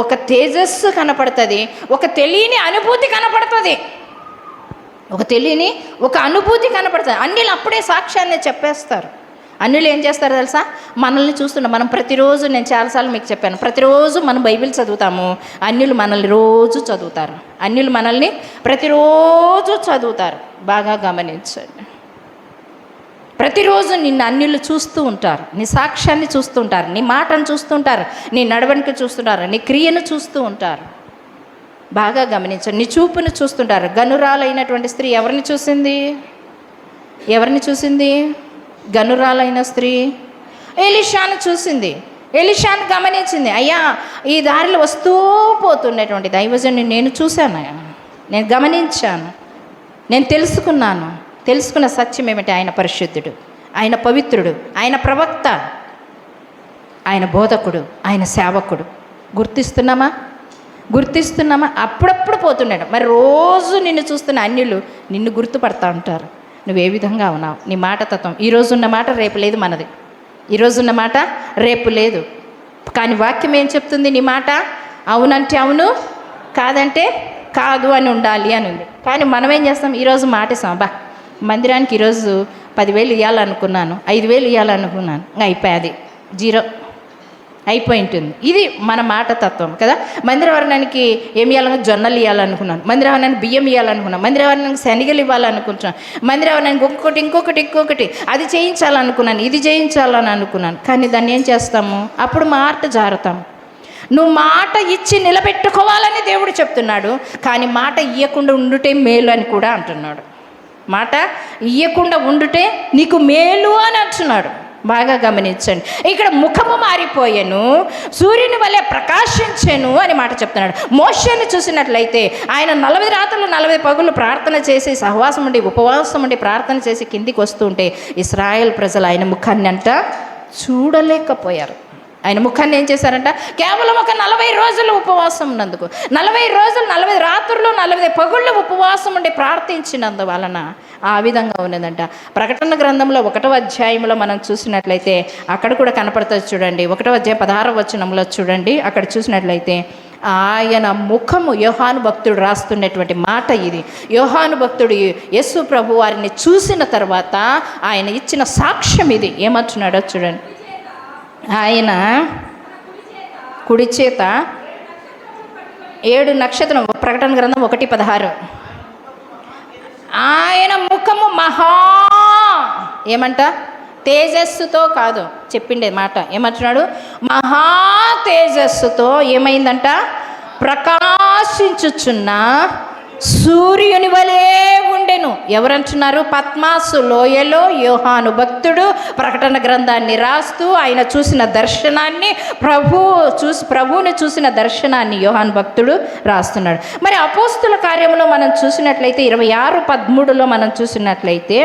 ఒక తేజస్సు కనపడుతుంది, ఒక తెలియని అనుభూతి కనపడుతుంది, ఒక అనుభూతి కనపడుతుంది. అన్యులు అప్పుడే సాక్ష్యాన్ని చెప్పేస్తారు. అన్యులు ఏం చేస్తారు తెలుసా? మనల్ని చూస్తున్నాం. మనం ప్రతిరోజు, నేను చాలాసార్లు మీకు చెప్పాను, ప్రతిరోజు మనం బైబిల్ చదువుతాము. అన్యులు మనల్ని రోజు చదువుతారు. అన్యులు మనల్ని ప్రతిరోజు చదువుతారు. బాగా గమనించండి. ప్రతిరోజు నిన్ను అన్యులు చూస్తూ ఉంటారు. నీ సాక్ష్యాన్ని చూస్తూ ఉంటారు, నీ మాటను చూస్తుంటారు, నీ నడవడిక చూస్తుంటారు, నీ క్రియను చూస్తూ ఉంటారు. బాగా గమనించండి. నీ చూపును చూస్తుంటారు. గనురాలైనటువంటి స్త్రీ ఎవరిని చూసింది? గనురాలైన స్త్రీ ఎలీషాను చూసింది. ఎలీషాను గమనించింది. అయ్యా, ఈ దారిలో వస్తూ పోతున్నటువంటి దైవజనుని నేను చూశాను, నేను గమనించాను, నేను తెలుసుకున్న సత్యం ఏమిటి? ఆయన పరిశుద్ధుడు, ఆయన పవిత్రుడు, ఆయన ప్రవక్త, ఆయన బోధకుడు, ఆయన సేవకుడు. గుర్తిస్తున్నామా? అప్పుడప్పుడు పోతున్నాడు. మరి రోజు నిన్ను చూస్తున్న అన్యులు నిన్ను గుర్తుపడతా ఉంటారు. నువ్వు ఏ విధంగా ఉన్నావు? నీ మాట తత్వం. ఈరోజున్న మాట రేపు లేదు మనది. ఈరోజున్న మాట రేపు లేదు. కానీ వాక్యం ఏం చెప్తుంది? నీ మాట అవునంటే అవును, కాదంటే కాదు అని ఉండాలి అని ఉంది. కానీ మనం ఏం చేస్తాం? ఈరోజు మాటేసాం. మందిరానికి ఈరోజు 10,000 ఇవ్వాలనుకున్నాను, 5,000 ఇవ్వాలనుకున్నాను, అయిపోయాది, 0 అయిపోయి ఉంటుంది. ఇది మన మాట తత్వం కదా. మందిరవర్ణానికి ఏమి ఇవ్వాలనుకున్నా? జొన్నలు ఇవ్వాలనుకున్నాను. మందిరవర్ణానికి బియ్యం ఇవ్వాలనుకున్నాను. మందిరవర్ణానికి శనగలు ఇవ్వాలనుకుంటున్నాను. మందిరవర్ణానికి ఇంకొకటి అది చేయించాలనుకున్నాను, ఇది చేయించాలని అనుకున్నాను. కానీ దాన్ని ఏం చేస్తాము? అప్పుడు మాట జారుతాము. నువ్వు మాట ఇచ్చి నిలబెట్టుకోవాలని దేవుడు చెప్తున్నాడు. కానీ మాట ఇవ్వకుండా ఉండుటే మేలు అని కూడా అంటున్నాడు. మాట ఇవ్వకుండా ఉండుటే నీకు మేలు అని అంటున్నాడు. బాగా గమనించండి. ఇక్కడ ముఖము మారిపోయాను, సూర్యుని వలె ప్రకాశించెను అని మాట చెప్తున్నాడు. మోషేని చూసినట్లయితే ఆయన 40 రాత్రులు 40 పగులు ప్రార్థన చేసి సహవాసం ఉండి ఉపవాసం ఉండి ప్రార్థన చేసి కిందికి వస్తూ ఉంటే ఇశ్రాయేల్ ప్రజలు ఆయన ముఖాన్ని చూడలేకపోయారు. ఆయన ముఖాన్ని ఏం చేశారంట? కేవలం ఒక 40 రోజులు ఉపవాసం ఉన్నందుకు, 40 రోజులు 40 రాత్రులు 40 పగుళ్ళు ఉపవాసం ఉండి ప్రార్థించినందువలన ఆ విధంగా ఉన్నదంట. ప్రకటన గ్రంథంలో 1వ అధ్యాయంలో మనం చూసినట్లయితే అక్కడ కూడా కనపడుతుంది చూడండి. 1వ అధ్యాయం 16వ వచనంలో చూడండి. అక్కడ చూసినట్లయితే ఆయన ముఖము, యోహాను భక్తుడు రాస్తున్నటువంటి మాట ఇది. యోహాను భక్తుడు యేసు ప్రభు వారిని చూసిన తర్వాత ఆయన ఇచ్చిన సాక్ష్యం ఇది. ఏమంటున్నాడో చూడండి. ఆయన కుడి చేత 7 నక్షత్రం, ప్రకటన గ్రంథం 1:16. ఆయన ముఖము ఏమంట? తేజస్సుతో కాదు, చెప్పిండే మాట. ఏమంటున్నాడు? మహా తేజస్సుతో ఏమైందంట? ప్రకాశించుచున్న సూర్యుని వలె ఉండెను. ఎవరంటున్నారు? పద్మాసు లోయలో యోహాను భక్తుడు ప్రకటన గ్రంథాన్ని రాస్తూ ఆయన చూసిన దర్శనాన్ని, ప్రభువుని చూసిన దర్శనాన్ని యోహాను భక్తుడు రాస్తున్నాడు. మరి అపోస్తుల కార్యంలో మనం చూసినట్లయితే 26:13లో మనం చూసినట్లయితే,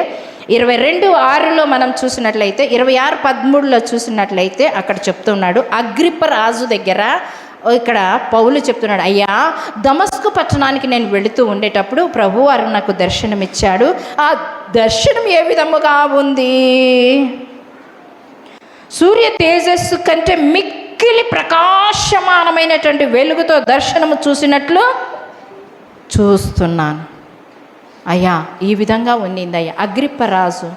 22:6లో మనం చూసినట్లయితే, 26:13లో చూసినట్లయితే అక్కడ చెప్తున్నాడు, అగ్రిప్ప రాజు దగ్గర ఇక్కడ పౌలు చెప్తున్నాడు, అయ్యా దమస్కు పట్టణానికి నేను వెళుతూ ఉండేటప్పుడు ప్రభువారు నాకు దర్శనమిచ్చాడు. ఆ దర్శనం ఏ విధముగా ఉంది? సూర్య తేజస్సు కంటే మిక్కిలి ప్రకాశమానమైనటువంటి వెలుగుతో దర్శనము చూసినట్లు చూస్తున్నాను. అయ్యా ఈ విధంగా ఉన్నిందయ్యా. అగ్రిప్ప రాజు,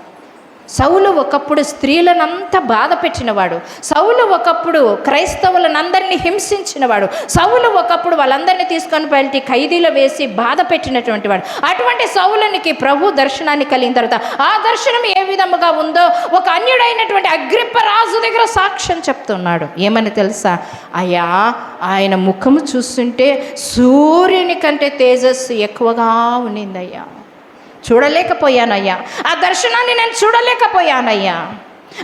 సౌలు ఒకప్పుడు స్త్రీలనంతా బాధ పెట్టినవాడు, సౌలు ఒకప్పుడు క్రైస్తవులనందరినీ హింసించినవాడు, సౌలు ఒకప్పుడు వాళ్ళందరినీ తీసుకొని వెళ్ళి ఖైదీలో వేసి బాధ పెట్టినటువంటి వాడు. అటువంటి సౌలునికి ప్రభు దర్శనాన్ని కలిగిన తర్వాత ఆ దర్శనం ఏ విధముగా ఉందో ఒక అన్యుడైనటువంటి అగ్రిప్ప రాజు దగ్గర సాక్ష్యం చెప్తున్నాడు. ఏమని తెలుసా? అయ్యా ఆయన ముఖము చూస్తుంటే సూర్యుని కంటే తేజస్సు ఎక్కువగా ఉన్నిందయ్యా. చూడలేకపోయానయ్యా, ఆ దర్శనాన్ని నేను చూడలేకపోయానయ్యా,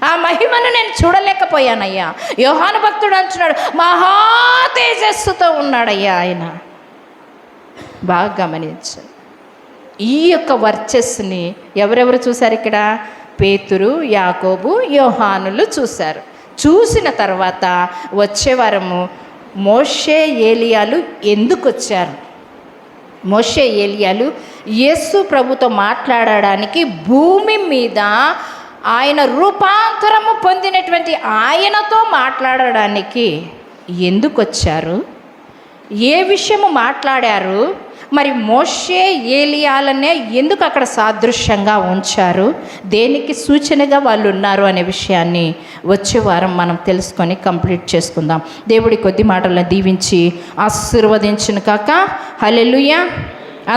ఆ మహిమను నేను చూడలేకపోయానయ్యా. యోహాను భక్తుడు అంటున్నాడు, మహా తేజస్సుతో ఉన్నాడయ్యా ఆయన. బాగా గమనించండి, ఈ యొక్క వర్చస్సుని ఎవరెవరు చూశారు ఇక్కడ? పేతురు, యాకోబు, యోహానులు చూశారు. చూసిన తర్వాత వచ్చే వారము మోషే, ఏలియాలు ఎందుకు వచ్చారు? మోషే, ఏలియాలు యేసు ప్రభుతో మాట్లాడడానికి భూమి మీద ఆయన రూపాంతరము పొందినటువంటి ఆయనతో మాట్లాడడానికి ఎందుకు వచ్చారు? ఏ విషయము మాట్లాడారు? మరి మోషే, ఏలియాలనే ఎందుకు అక్కడ సాదృశ్యంగా ఉంచారు? దేనికి సూచనగా వాళ్ళు ఉన్నారు అనే విషయాన్ని వచ్చే వారం మనం తెలుసుకొని కంప్లీట్ చేసుకుందాం. దేవుడి కొద్ది మాటలను దీవించి ఆశీర్వదించును కాక. హల్లెలూయా.